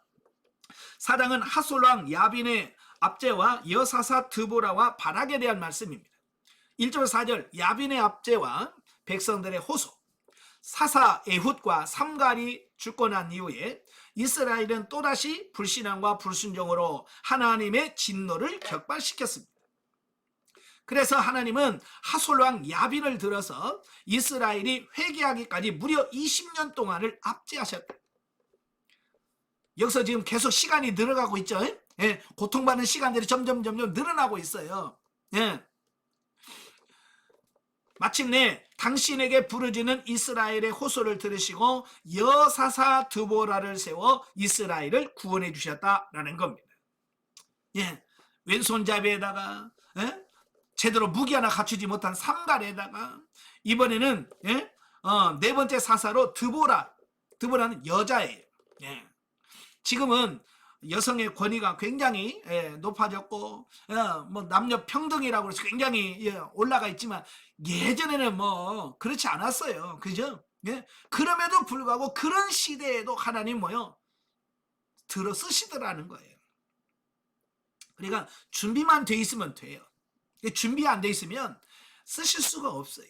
Speaker 1: 4장은 하솔왕 야빈의 압제와 여사사 드보라와 바락에 대한 말씀입니다. 1절 4절 야빈의 압제와 백성들의 호소, 사사 에훗과 삼갈이 죽고 난 이후에 이스라엘은 또다시 불신앙과 불순종으로 하나님의 진노를 격발시켰습니다. 그래서 하나님은 하솔왕 야빈을 들어서 이스라엘이 회개하기까지 무려 20년 동안을 압제하셨다. 여기서 지금 계속 시간이 늘어가고 있죠. 예, 고통받는 시간들이 점점 늘어나고 있어요. 예. 마침내 당신에게 부르짖는 이스라엘의 호소를 들으시고 여사사 드보라를 세워 이스라엘을 구원해 주셨다라는 겁니다. 예, 왼손잡이에다가 제대로 무기 하나 갖추지 못한 삼갈에다가 이번에는 네 번째 사사로 드보라는 여자예요. 예. 지금은 여성의 권위가 굉장히 높아졌고 뭐 남녀 평등이라고 해서 굉장히 올라가 있지만 예전에는 뭐 그렇지 않았어요. 그죠? 예? 그럼에도 불구하고 그런 시대에도 하나님 들어 쓰시더라는 거예요. 그러니까 준비만 돼 있으면 돼요. 준비 안 돼 있으면 쓰실 수가 없어요.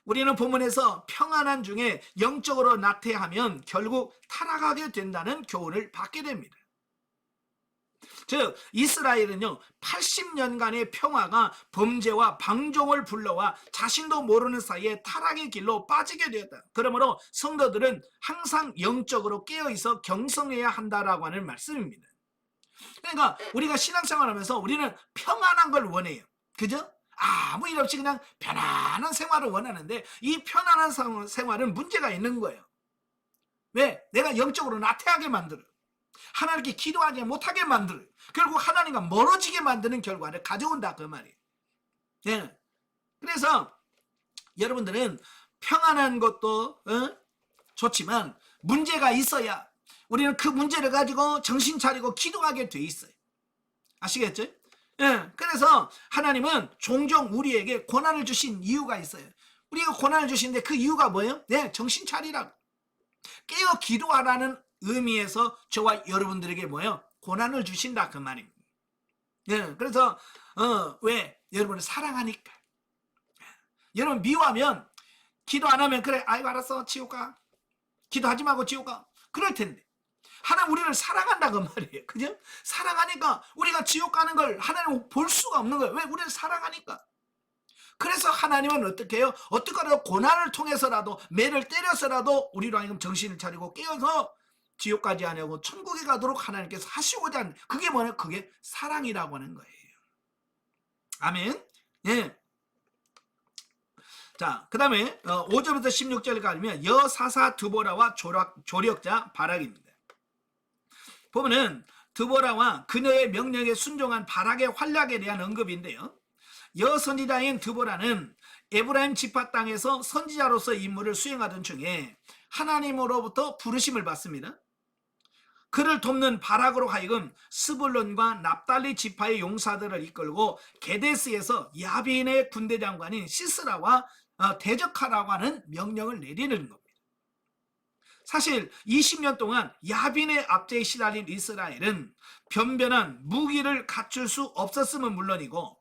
Speaker 1: 우리는 본문에서 평안한 중에 영적으로 나태하면 결국 타락하게 된다는 교훈을 받게 됩니다. 즉 이스라엘은요 80년간의 평화가 범죄와 방종을 불러와 자신도 모르는 사이에 타락의 길로 빠지게 되었다. 그러므로 성도들은 항상 영적으로 깨어있어 경성해야 한다라고 하는 말씀입니다. 그러니까 우리가 신앙생활하면서 우리는 평안한 걸 원해요. 그죠? 아무 일 없이 그냥 편안한 생활을 원하는데 이 편안한 생활은 문제가 있는 거예요. 왜? 내가 영적으로 나태하게 만들어. 하나님께 기도하지 못하게 만들어. 결국 하나님과 멀어지게 만드는 결과를 가져온다 그 말이에요. 네. 그래서 여러분들은 평안한 것도 좋지만 문제가 있어야 우리는 그 문제를 가지고 정신 차리고 기도하게 돼 있어요. 아시겠죠? 예, 그래서 하나님은 종종 우리에게 고난을 주신 이유가 있어요. 우리가 고난을 주시는데 그 이유가 뭐예요? 네, 정신 차리라고. 깨어 기도하라는 의미에서 저와 여러분들에게 뭐예요? 고난을 주신다 그 말입니다. 예, 그래서 왜? 여러분을 사랑하니까. 여러분 미워하면 기도 안 하면 그래 아이고 알았어 지옥 가. 기도하지 말고 지옥 가. 그럴 텐데 하나님 우리를 사랑한다 그 말이에요. 그죠? 사랑하니까 우리가 지옥 가는 걸 하나님 볼 수가 없는 거예요. 왜? 우리를 사랑하니까. 그래서 하나님은 어떻게 해요? 어떻게라도 고난을 통해서라도 매를 때려서라도 우리로 하여금 정신을 차리고 깨어서 지옥 가지 않고 천국에 가도록 하나님께서 하시고자 하는 그게 뭐냐? 그게 사랑이라고 하는 거예요. 아멘. 예. 자, 그 다음에 5절부터 16절 가면 여사사 드보라와 조력자 바락입니다. 보면은 드보라와 그녀의 명령에 순종한 바락의 활약에 대한 언급인데요. 여선지자인 드보라는 에브라임 지파 땅에서 선지자로서 임무를 수행하던 중에 하나님으로부터 부르심을 받습니다. 그를 돕는 바락으로 하여금 스불론과 납달리 지파의 용사들을 이끌고 게데스에서 야빈의 군대 장관인 시스라와 대적하라고 하는 명령을 내리는 겁니다. 사실 20년 동안 야빈의 압제에 시달린 이스라엘은 변변한 무기를 갖출 수 없었음은 물론이고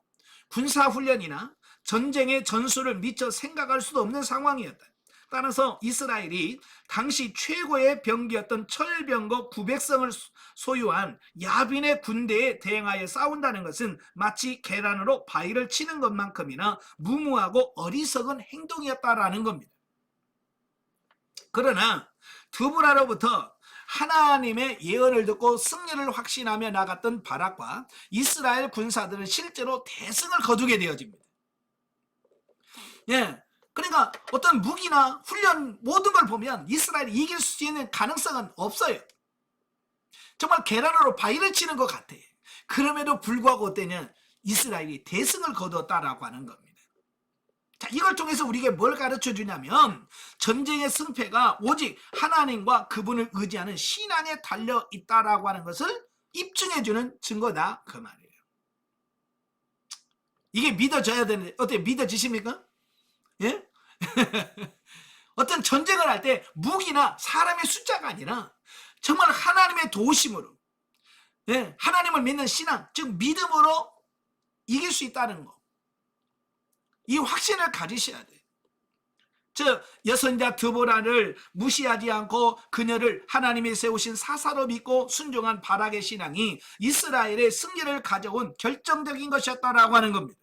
Speaker 1: 군사훈련이나 전쟁의 전술을 미처 생각할 수도 없는 상황이었다. 따라서 이스라엘이 당시 최고의 병기였던 철병거 900성을 소유한 야빈의 군대에 대항하여 싸운다는 것은 마치 계란으로 바위를 치는 것만큼이나 무모하고 어리석은 행동이었다라는 겁니다. 그러나 드보라로부터 하나님의 예언을 듣고 승리를 확신하며 나갔던 바락과 이스라엘 군사들은 실제로 대승을 거두게 되어집니다. 예, 그러니까 어떤 무기나 훈련 모든 걸 보면 이스라엘이 이길 수 있는 가능성은 없어요. 정말 계란으로 바위를 치는 것 같아. 그럼에도 불구하고 어때냐? 이스라엘이 대승을 거두었다라고 하는 겁니다. 자, 이걸 통해서 우리에게 뭘 가르쳐 주냐면 전쟁의 승패가 오직 하나님과 그분을 의지하는 신앙에 달려 있다라고 하는 것을 입증해 주는 증거다 그 말이에요. 이게 믿어져야 되는데 어떻게 믿어지십니까? 예? 어떤 전쟁을 할 때 무기나 사람의 숫자가 아니라 정말 하나님의 도우심으로 예, 하나님을 믿는 신앙 즉 믿음으로 이길 수 있다는 거. 이 확신을 가지셔야 돼요. 즉 여선자 드보라를 무시하지 않고 그녀를 하나님이 세우신 사사로 믿고 순종한 바락의 신앙이 이스라엘의 승리를 가져온 결정적인 것이었다라고 하는 겁니다.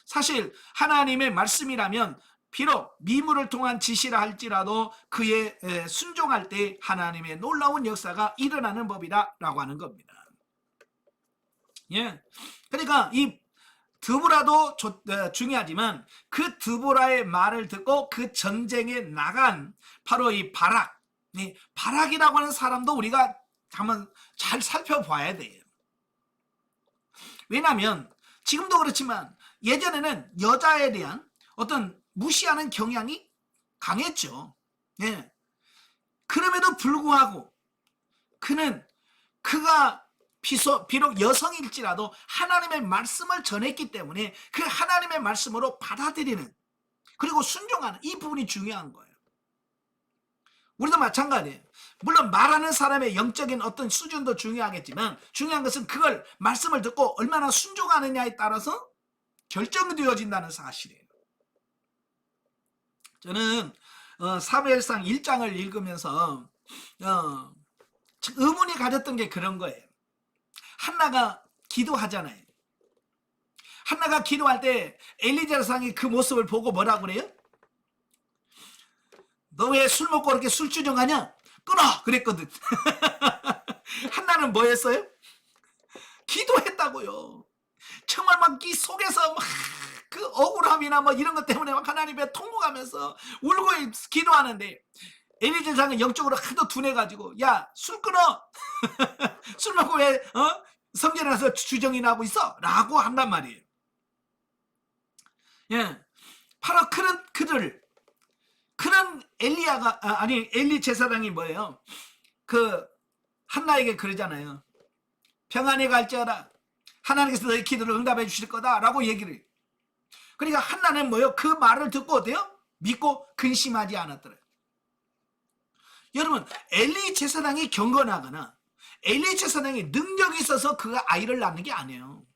Speaker 1: 사실 하나님의 말씀이라면 비록 미물을 통한 지시라 할지라도 그의 순종할 때 하나님의 놀라운 역사가 일어나는 법이라고 하는 겁니다. 예, 그러니까 이 드보라도 중요하지만 그 드보라의 말을 듣고 그 전쟁에 나간 바로 이 바락, 이 바락이라고 하는 사람도 우리가 한번 잘 살펴봐야 돼요. 왜냐하면 지금도 그렇지만 예전에는 여자에 대한 어떤 무시하는 경향이 강했죠. 예. 그럼에도 불구하고 그가 비록 여성일지라도 하나님의 말씀을 전했기 때문에 그 하나님의 말씀으로 받아들이는 그리고 순종하는 이 부분이 중요한 거예요. 우리도 마찬가지예요. 물론 말하는 사람의 영적인 어떤 수준도 중요하겠지만 중요한 것은 그걸 말씀을 듣고 얼마나 순종하느냐에 따라서 결정되어진다는 사실이에요. 저는 사무엘상 1장을 읽으면서 의문이 가졌던 게 그런 거예요. 한나가 기도하잖아요. 한나가 기도할 때 엘리 제사장이 그 모습을 보고 뭐라고 그래요? 너 왜 술 먹고 그렇게 술주정하냐? 끊어! 그랬거든. 한나는 뭐 했어요? 기도했다고요. 정말 막 이 속에서 막 그 억울함이나 뭐 이런 것 때문에 막 하나님에 통곡하면서 울고 기도하는데 엘리 제사장은 영적으로 하도 둔해가지고 야, 술 끊어! 술 먹고 왜 성전에 가서 주정이나 하고 있어? 라고 한단 말이에요. 예, 바로 그런 엘리야가 엘리 제사장이 뭐예요? 그 한나에게 그러잖아요. 평안히 갈지어다. 하나님께서 너의 기도를 응답해 주실 거다라고 얘기를 해요. 그러니까 한나는 뭐예요? 그 말을 듣고 어때요? 믿고 근심하지 않았더래요. 여러분, 엘리 제사장이 경건하거나 엘리 제사장이 능력이 있어서 그가 아이를 낳는 게 아니에요.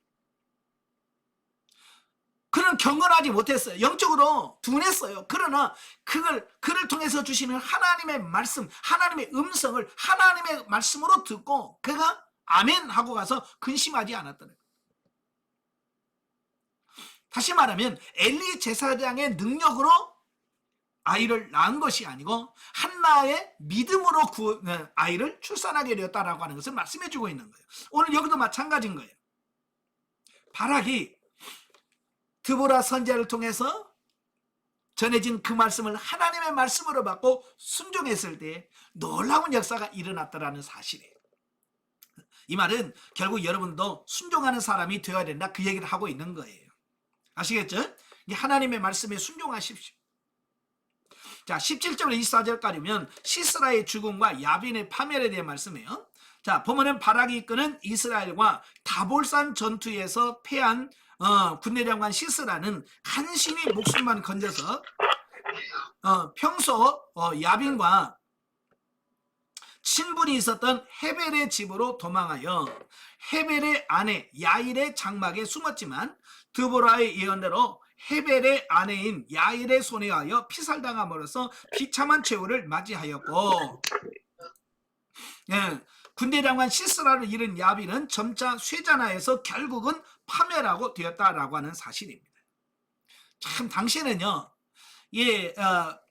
Speaker 1: 그는 경건하지 못했어요. 영적으로 둔했어요. 그러나 그를 통해서 주시는 하나님의 말씀, 하나님의 음성을 하나님의 말씀으로 듣고 그가 아멘 하고 가서 근심하지 않았더래요. 다시 말하면 엘리 제사장의 능력으로 아이를 낳은 것이 아니고 한나의 믿음으로 아이를 출산하게 되었다라고 하는 것을 말씀해 주고 있는 거예요. 오늘 여기도 마찬가지인 거예요. 바락이 드보라 선지자를 통해서 전해진 그 말씀을 하나님의 말씀으로 받고 순종했을 때 놀라운 역사가 일어났다라는 사실이에요. 이 말은 결국 여러분도 순종하는 사람이 되어야 된다, 그 얘기를 하고 있는 거예요. 아시겠죠? 하나님의 말씀에 순종하십시오. 자, 17절부터 24절까지면 시스라의 죽음과 야빈의 파멸에 대한 말씀이에요. 자, 보면은 바락이 이끄는 이스라엘과 다볼산 전투에서 패한 군대장관 시스라는 간신히 목숨만 건져서 평소 야빈과 친분이 있었던 헤벨의 집으로 도망하여 헤벨의 아내 야일의 장막에 숨었지만 드보라의 예언대로 헤벨의 아내인 야일의 손에 의하여 피살당함으로써 비참한 최후를 맞이하였고, 군대장관 시스라를 잃은 야빈은 점차 쇠잔하에서 결국은 파멸하고 되었다라고 하는 사실입니다. 참 당시에는요,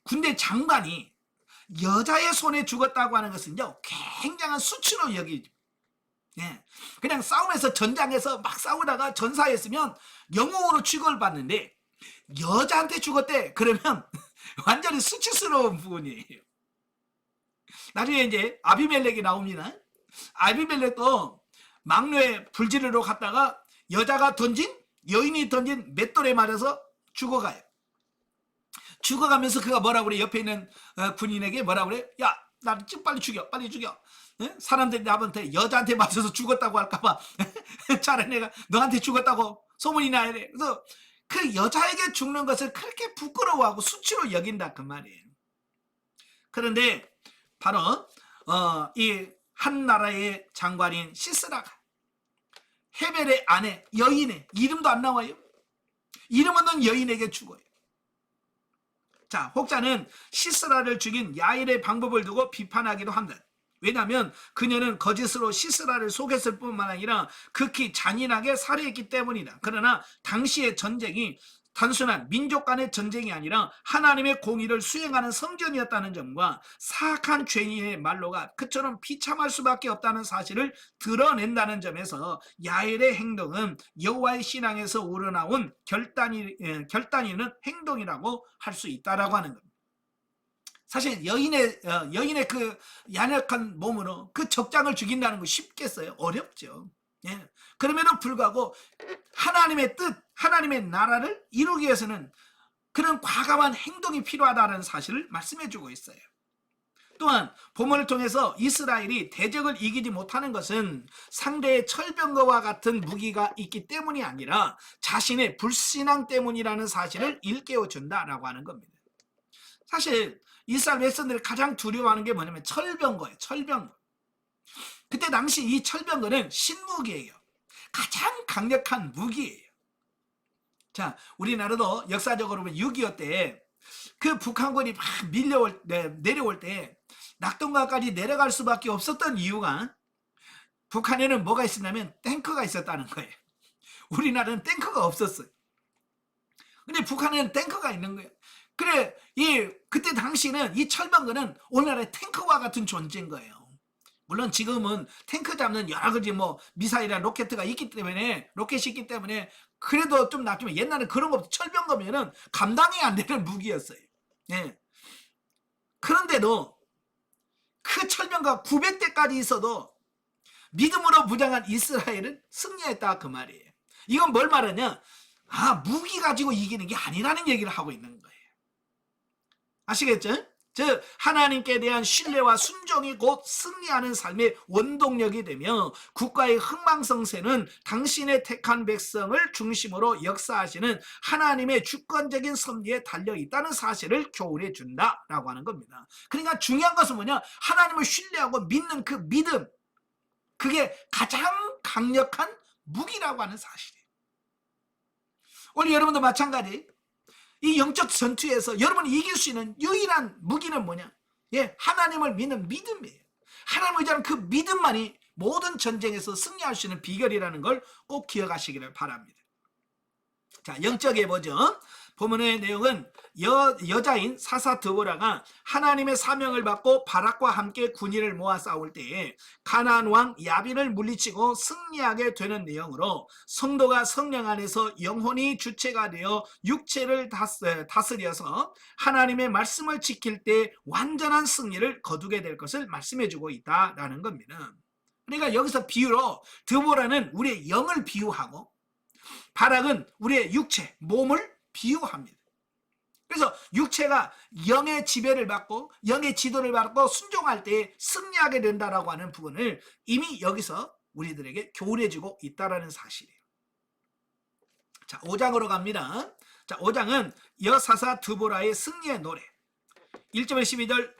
Speaker 1: 군대 장관이 여자의 손에 죽었다고 하는 것은요 굉장한 수치로 여기죠. 그냥 싸움에서 전장에서 막 싸우다가 전사했으면 영웅으로 취급을 받는데 여자한테 죽었대 그러면 완전히 수치스러운 부분이에요. 나중에 이제 아비멜렉이 나옵니다. 아비멜렉도 막루에 불지르러 갔다가 여인이 던진 맷돌에 맞아서 죽어가요. 죽어가면서 그가 뭐라고 그래? 옆에 있는 군인에게 뭐라고 그래? 야, 나를 빨리 죽여, 빨리 죽여. 사람들이 나한테 여자한테 맞아서 죽었다고 할까봐 차라리 내가 너한테 죽었다고 소문이 나야 돼. 그래서 그 여자에게 죽는 것을 그렇게 부끄러워하고 수치로 여긴다 그 말이에요. 그런데 바로 이 한 나라의 장관인 시스라가 헤벨의 아내 여인의 이름도 안 나와요. 이름 없는 여인에게 죽어요. 자, 혹자는 시스라를 죽인 야일의 방법을 두고 비판하기도 합니다. 왜냐하면 그녀는 거짓으로 시스라를 속였을 뿐만 아니라 극히 잔인하게 살해했기 때문이다. 그러나 당시의 전쟁이 단순한 민족 간의 전쟁이 아니라 하나님의 공의를 수행하는 성전이었다는 점과 사악한 죄인의 말로가 그처럼 비참할 수밖에 없다는 사실을 드러낸다는 점에서 야엘의 행동은 여호와의 신앙에서 우러나온 결단이 있는 행동이라고 할 수 있다라고 하는 겁니다. 사실 여인의 그 연약한 몸으로 그 적장을 죽인다는 거 쉽겠어요? 어렵죠. 그럼에도 불구하고 하나님의 뜻, 하나님의 나라를 이루기 위해서는 그런 과감한 행동이 필요하다는 사실을 말씀해 주고 있어요. 또한 본문을 통해서 이스라엘이 대적을 이기지 못하는 것은 상대의 철병거와 같은 무기가 있기 때문이 아니라 자신의 불신앙 때문이라는 사실을 일깨워 준다라고 하는 겁니다. 사실 이스라엘 백성들이 가장 두려워하는 게 뭐냐면 철병거예요. 철병거. 그때 당시 이 철병거는 신무기예요. 가장 강력한 무기예요. 자, 우리나라도 역사적으로 보면 6.25 때 그 북한군이 막 내려올 때 낙동강까지 내려갈 수밖에 없었던 이유가 북한에는 뭐가 있었냐면 탱크가 있었다는 거예요. 우리나라는 탱크가 없었어요. 근데 북한에는 탱크가 있는 거예요. 그래, 그때 당시는 이 철방군은 오늘날의 탱크와 같은 존재인 거예요. 물론 지금은 탱크 잡는 여러 가지 뭐 미사일이나 로켓이 있기 때문에 그래도 좀 낫지만 옛날에 그런 거 철병거면은 감당이 안 되는 무기였어요. 예. 그런데도 그 철병가 900대까지 있어도 믿음으로 무장한 이스라엘은 승리했다 그 말이에요. 이건 뭘 말하냐? 무기 가지고 이기는 게 아니라는 얘기를 하고 있는 거예요. 아시겠죠? 즉 하나님께 대한 신뢰와 순종이 곧 승리하는 삶의 원동력이 되며 국가의 흥망성쇠는 당신의 택한 백성을 중심으로 역사하시는 하나님의 주권적인 섭리에 달려있다는 사실을 교훈해 준다라고 하는 겁니다. 그러니까 중요한 것은 뭐냐? 하나님을 신뢰하고 믿는 그 믿음, 그게 가장 강력한 무기라고 하는 사실이에요. 오늘 여러분도 마찬가지, 이 영적 전투에서 여러분이 이길 수 있는 유일한 무기는 뭐냐? 하나님을 믿는 믿음이에요. 하나님을 의지하는 그 믿음만이 모든 전쟁에서 승리할 수 있는 비결이라는 걸 꼭 기억하시기를 바랍니다. 자, 영적에 보죠. 본문의 내용은 여자인 사사 드보라가 하나님의 사명을 받고 바락과 함께 군인을 모아 싸울 때에 가나안 왕 야빈을 물리치고 승리하게 되는 내용으로 성도가 성령 안에서 영혼이 주체가 되어 육체를 다스려서 하나님의 말씀을 지킬 때 완전한 승리를 거두게 될 것을 말씀해주고 있다라는 겁니다. 그러니까 여기서 비유로 드보라는 우리의 영을 비유하고 바락은 우리의 육체, 몸을 비유합니다. 그래서 육체가 영의 지배를 받고 영의 지도를 받고 순종할 때 승리하게 된다라고 하는 부분을 이미 여기서 우리들에게 교훈해주고 있다라는 사실이에요. 자, 5장으로 갑니다. 자, 5장은 여사사 드보라의 승리의 노래, 1절에서 12절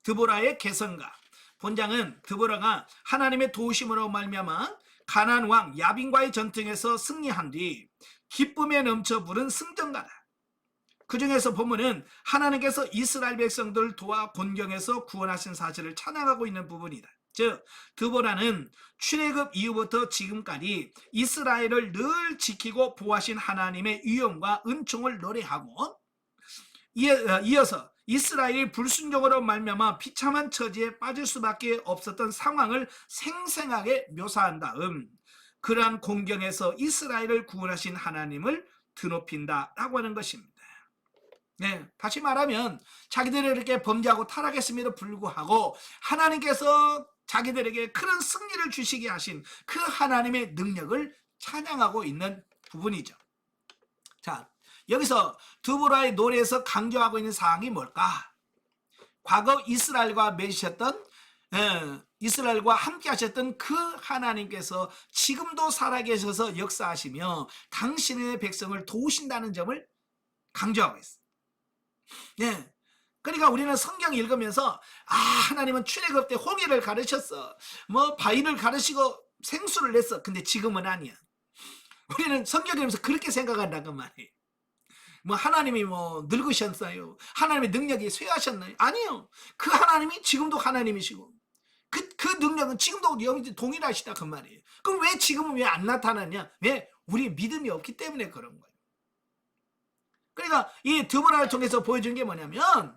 Speaker 1: 드보라의 개성가. 본장은 드보라가 하나님의 도우심으로 말미암아 가나안 왕 야빈과의 전쟁에서 승리한 뒤 기쁨에 넘쳐 부른 승전가다. 그 중에서 본문은 하나님께서 이스라엘 백성들을 도와 곤경에서 구원하신 사실을 찬양하고 있는 부분이다. 즉 드보라는 출애굽 이후부터 지금까지 이스라엘을 늘 지키고 보호하신 하나님의 위엄과 은총을 노래하고 이어서 이스라엘이 불순종으로 말미암아 비참한 처지에 빠질 수밖에 없었던 상황을 생생하게 묘사한 다음 그러한 공경에서 이스라엘을 구원하신 하나님을 드높인다라고 하는 것입니다. 다시 말하면 자기들이 이렇게 범죄하고 타락했음에도 불구하고 하나님께서 자기들에게 큰 승리를 주시게 하신 그 하나님의 능력을 찬양하고 있는 부분이죠. 자, 여기서 드보라의 노래에서 강조하고 있는 사항이 뭘까? 과거 이스라엘과 맺으셨던 이스라엘과 함께 하셨던 그 하나님께서 지금도 살아계셔서 역사하시며 당신의 백성을 도우신다는 점을 강조하고 있어요. 그러니까 우리는 성경 읽으면서 하나님은 출애굽 때 홍해를 가르쳤어, 뭐 바위를 가르치고 생수를 냈어. 근데 지금은 아니야. 우리는 성경 읽으면서 그렇게 생각한다고 말이에요. 뭐 하나님이 뭐 늙으셨어요? 하나님의 능력이 쇠하셨나요? 아니요. 그 하나님이 지금도 하나님이시고 그 능력은 지금도 동일하시다 그 말이에요. 그럼 왜 지금은 왜 안 나타나냐? 왜? 우리 믿음이 없기 때문에 그런 거예요. 그러니까 이 드보라를 통해서 보여준 게 뭐냐면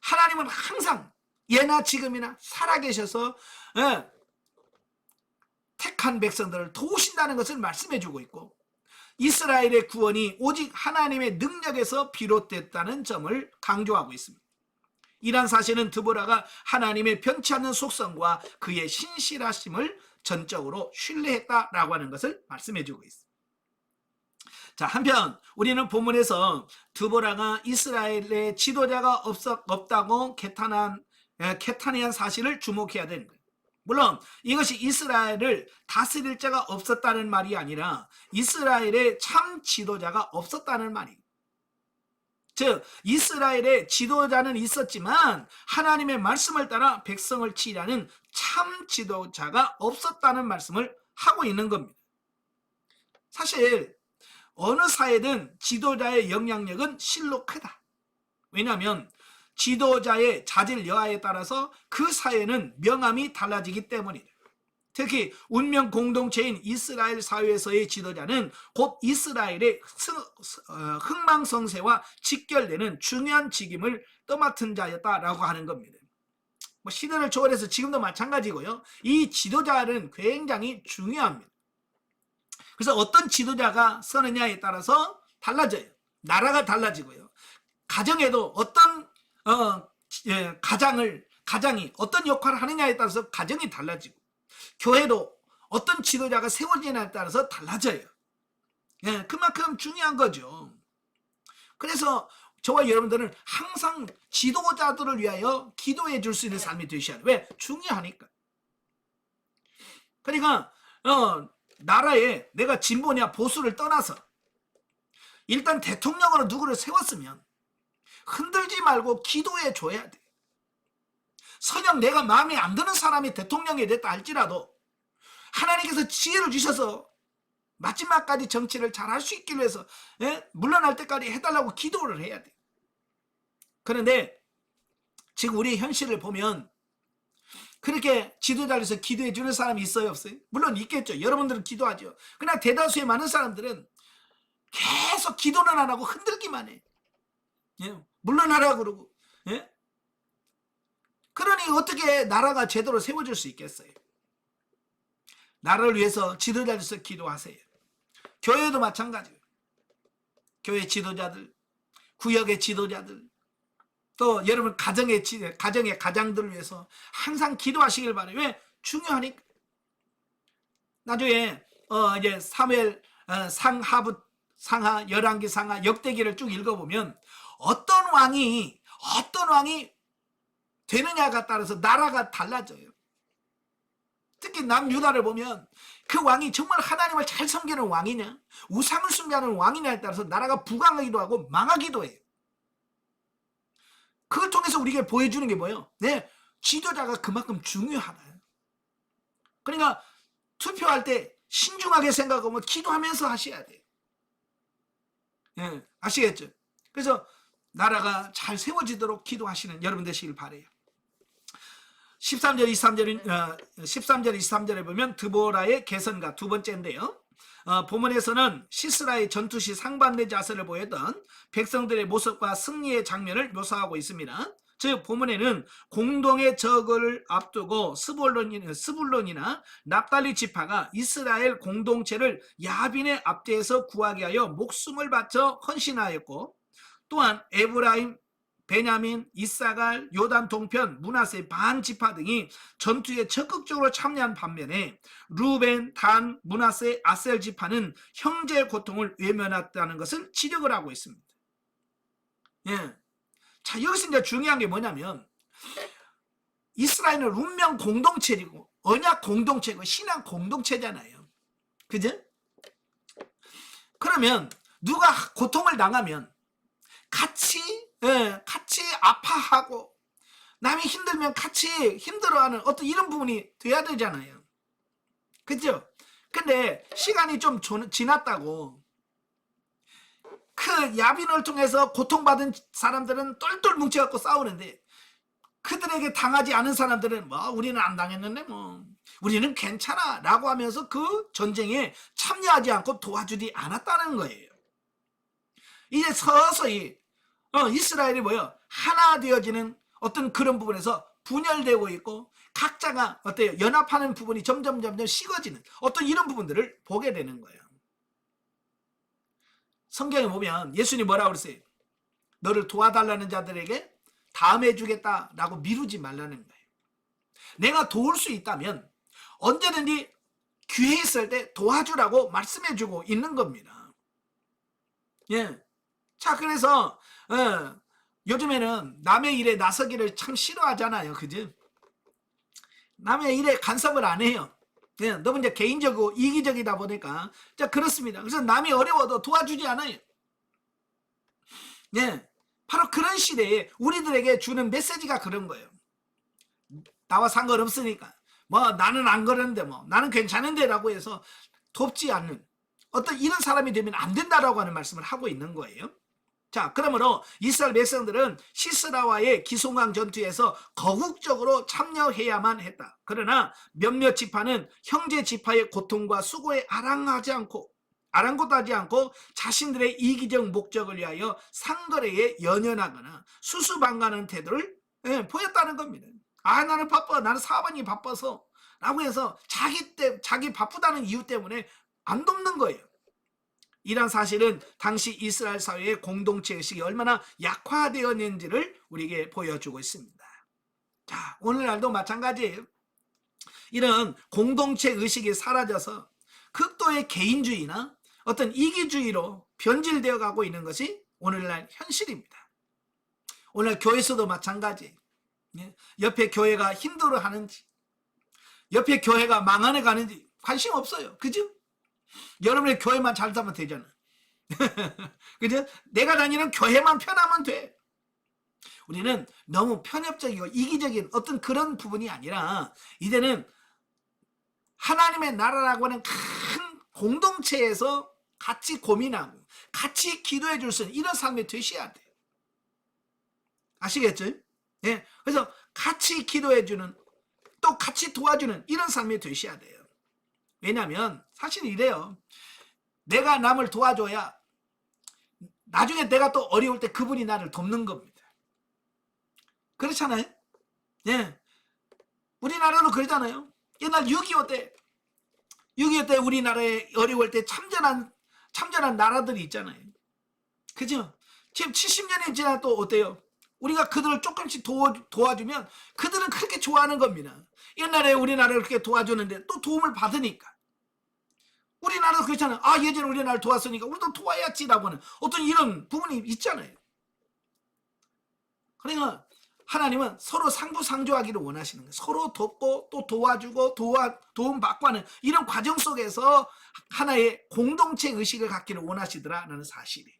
Speaker 1: 하나님은 항상 예나 지금이나 살아계셔서 택한 백성들을 도우신다는 것을 말씀해주고 있고 이스라엘의 구원이 오직 하나님의 능력에서 비롯됐다는 점을 강조하고 있습니다. 이러한 사실은 드보라가 하나님의 변치 않는 속성과 그의 신실하심을 전적으로 신뢰했다라고 하는 것을 말씀해주고 있습니다. 자, 한편 우리는 본문에서 드보라가 이스라엘의 지도자가 없다고 개탄한 사실을 주목해야 되는 거예요. 물론 이것이 이스라엘을 다스릴 자가 없었다는 말이 아니라 이스라엘의 참 지도자가 없었다는 말이에요. 즉 이스라엘의 지도자는 있었지만 하나님의 말씀을 따라 백성을 치라는 참 지도자가 없었다는 말씀을 하고 있는 겁니다. 사실 어느 사회든 지도자의 영향력은 실로 크다. 왜냐하면 지도자의 자질 여하에 따라서 그 사회는 명암이 달라지기 때문이다. 특히 운명 공동체인 이스라엘 사회에서의 지도자는 곧 이스라엘의 흥망성쇠와 직결되는 중요한 직임을 떠맡은 자였다라고 하는 겁니다. 뭐 시대를 초월해서 지금도 마찬가지고요. 이 지도자는 굉장히 중요합니다. 그래서 어떤 지도자가 서느냐에 따라서 달라져요. 나라가 달라지고요. 가정에도 어떤 가장이 어떤 역할을 하느냐에 따라서 가정이 달라지고, 교회도 어떤 지도자가 세워지냐에 따라서 달라져요. 예, 그만큼 중요한 거죠. 그래서 저와 여러분들은 항상 지도자들을 위하여 기도해 줄 수 있는 삶이 되셔야 돼요. 왜? 중요하니까. 그러니까 나라에 내가 진보냐 보수를 떠나서 일단 대통령으로 누구를 세웠으면 흔들지 말고 기도해 줘야 돼. 설령 내가 마음에 안 드는 사람이 대통령이 됐다 할지라도 하나님께서 지혜를 주셔서 마지막까지 정치를 잘할 수 있기 위해서 물러날 때까지 해달라고 기도를 해야 돼. 그런데 지금 우리 현실을 보면 그렇게 지도자로서 기도해 주는 사람이 있어요, 없어요? 물론 있겠죠. 여러분들은 기도하죠. 그러나 대다수의 많은 사람들은 계속 기도는 안 하고 흔들기만 해. 물러나라 그러고. 그러니 어떻게 나라가 제대로 세워질 수 있겠어요? 나라를 위해서 지도자로서 기도하세요. 교회도 마찬가지예요. 교회 지도자들, 구역의 지도자들, 또 여러분 가정의 가장들을 위해서 항상 기도하시길 바라요. 왜? 중요하니까. 나중에 이제 사무엘 상하, 열왕기 상하, 역대기를 쭉 읽어보면 어떤 왕이 되느냐가 따라서 나라가 달라져요. 특히 남유다를 보면 그 왕이 정말 하나님을 잘 섬기는 왕이냐, 우상을 숭배하는 왕이냐에 따라서 나라가 부강하기도 하고 망하기도 해요. 그걸 통해서 우리에게 보여주는 게 뭐예요? 네, 지도자가 그만큼 중요하다. 그러니까 투표할 때 신중하게 생각하고 기도하면서 하셔야 돼요. 아시겠죠? 그래서 나라가 잘 세워지도록 기도하시는 여러분 되시길 바라요. 13절 23절에 보면 드보라의 개선가 두 번째인데요. 본문에서는 시스라의 전투시 상반된 자세를 보였던 백성들의 모습과 승리의 장면을 묘사하고 있습니다. 즉 본문에는 공동의 적을 앞두고 스불론이나 납달리 지파가 이스라엘 공동체를 야빈의 압제에서 구하게 하여 목숨을 바쳐 헌신하였고, 또한 에브라임, 베냐민, 이사갈, 요단 동편, 므낫세 반 지파 등이 전투에 적극적으로 참여한 반면에 루벤, 단, 므낫세, 아셀 지파는 형제의 고통을 외면했다는 것을 지적을 하고 있습니다. 자, 여기서 이제 중요한 게 뭐냐면 이스라엘은 운명 공동체이고 언약 공동체고 신앙 공동체잖아요. 그죠? 그러면 누가 고통을 당하면 같이 아파하고 남이 힘들면 같이 힘들어하는 어떤 이런 부분이 돼야 되잖아요. 그죠? 근데 시간이 좀 지났다고 그 야빈을 통해서 고통받은 사람들은 똘똘 뭉쳐갖고 싸우는데 그들에게 당하지 않은 사람들은 우리는 안 당했는데 우리는 괜찮아 라고 하면서 그 전쟁에 참여하지 않고 도와주지 않았다는 거예요. 이제 서서히 이스라엘이 하나 되어지는 어떤 그런 부분에서 분열되고 있고 각자가 연합하는 부분이 점점 식어지는 어떤 이런 부분들을 보게 되는 거예요. 성경에 보면 예수님이 뭐라고 그랬어요? 너를 도와달라는 자들에게 다음에 주겠다라고 미루지 말라는 거예요. 내가 도울 수 있다면 언제든지 기회 있을 때 도와주라고 말씀해주고 있는 겁니다. 자, 그래서 요즘에는 남의 일에 나서기를 참 싫어하잖아요. 그죠? 남의 일에 간섭을 안 해요. 너무 이제 개인적이고 이기적이다 보니까. 자, 그렇습니다. 그래서 남이 어려워도 도와주지 않아요. 바로 그런 시대에 우리들에게 주는 메시지가 그런 거예요. 나와 상관없으니까. 나는 안 그러는데 나는 괜찮은데 라고 해서 돕지 않는 어떤 이런 사람이 되면 안 된다라고 하는 말씀을 하고 있는 거예요. 자, 그러므로 이스라엘 백성들은 시스라와의 기송강 전투에서 거국적으로 참여해야만 했다. 그러나 몇몇 지파는 형제 지파의 고통과 수고에 아랑곳하지 않고 자신들의 이기적 목적을 위하여 상거래에 연연하거나 수수방관하는 태도를 보였다는 겁니다. 아, 나는 바빠, 나는 사방이 바빠서 라고 해서 자기 바쁘다는 이유 때문에 안 돕는 거예요. 이런 사실은 당시 이스라엘 사회의 공동체 의식이 얼마나 약화되었는지를 우리에게 보여주고 있습니다. 자, 오늘날도 마찬가지예요. 이런 공동체 의식이 사라져서 극도의 개인주의나 어떤 이기주의로 변질되어 가고 있는 것이 오늘날 현실입니다. 오늘 교회에서도 마찬가지. 옆에 교회가 힘들어하는지, 옆에 교회가 망하네 가는지 관심 없어요. 그죠? 여러분의 교회만 잘 살면 되잖아. 그죠? 내가 다니는 교회만 편하면 돼. 우리는 너무 편협적이고 이기적인 어떤 그런 부분이 아니라 이제는 하나님의 나라라고 하는 큰 공동체에서 같이 고민하고 같이 기도해 줄 수 있는 이런 삶이 되셔야 돼요. 아시겠죠? 예. 그래서 같이 기도해 주는, 또 같이 도와주는 이런 삶이 되셔야 돼요. 왜냐하면 사실 이래요. 내가 남을 도와줘야 나중에 내가 또 어려울 때 그분이 나를 돕는 겁니다. 그렇잖아요? 예. 우리나라도 그러잖아요. 옛날 6.25 때 우리나라에 어려울 때 참전한 나라들이 있잖아요. 그죠? 지금 70년이 지나도 어때요? 우리가 그들을 조금씩 도와주면 그들은 그렇게 좋아하는 겁니다. 옛날에 우리나라를 그렇게 도와주는데 또 도움을 받으니까. 우리나라도 그렇잖아요. 아, 예전에 우리나라를 도왔으니까 우리도 도와야지라고 하는 어떤 이런 부분이 있잖아요. 그러니까 하나님은 서로 상부상조하기를 원하시는 거예요. 서로 돕고 또 도와주고 도움받고 하는 이런 과정 속에서 하나의 공동체 의식을 갖기를 원하시더라라는 사실이에요.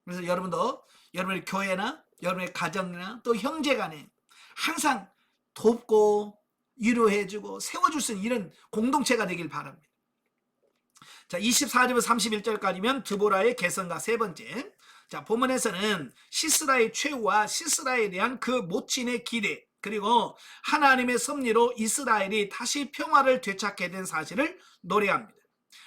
Speaker 1: 그래서 여러분도 여러분의 교회나 여러분의 가정이나 또 형제간에 항상 돕고 위로해주고 세워줄 수 있는 이런 공동체가 되길 바랍니다. 자, 24절부터 31절까지면 드보라의 개선과 세 번째. 자, 본문에서는 시스라의 최후와 시스라에 대한 그 모친의 기대, 그리고 하나님의 섭리로 이스라엘이 다시 평화를 되찾게 된 사실을 노래합니다.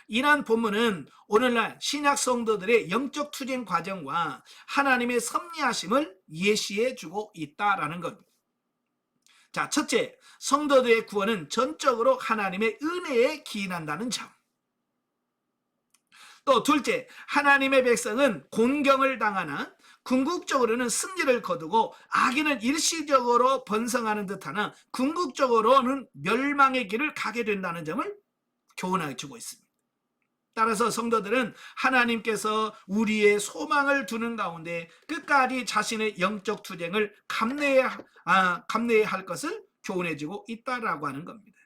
Speaker 1: 이러한 본문은 오늘날 신약 성도들의 영적 투쟁 과정과 하나님의 섭리하심을 예시해 주고 있다라는 겁니다. 자, 첫째, 성도들의 구원은 전적으로 하나님의 은혜에 기인한다는 점. 또 둘째, 하나님의 백성은 곤경을 당하나 궁극적으로는 승리를 거두고 악인은 일시적으로 번성하는 듯하나 궁극적으로는 멸망의 길을 가게 된다는 점을 교훈하여 주고 있습니다. 따라서 성도들은 하나님께서 우리의 소망을 두는 가운데 끝까지 자신의 영적 투쟁을 감내해야 할 것을 교훈해주고 있다라고 하는 겁니다.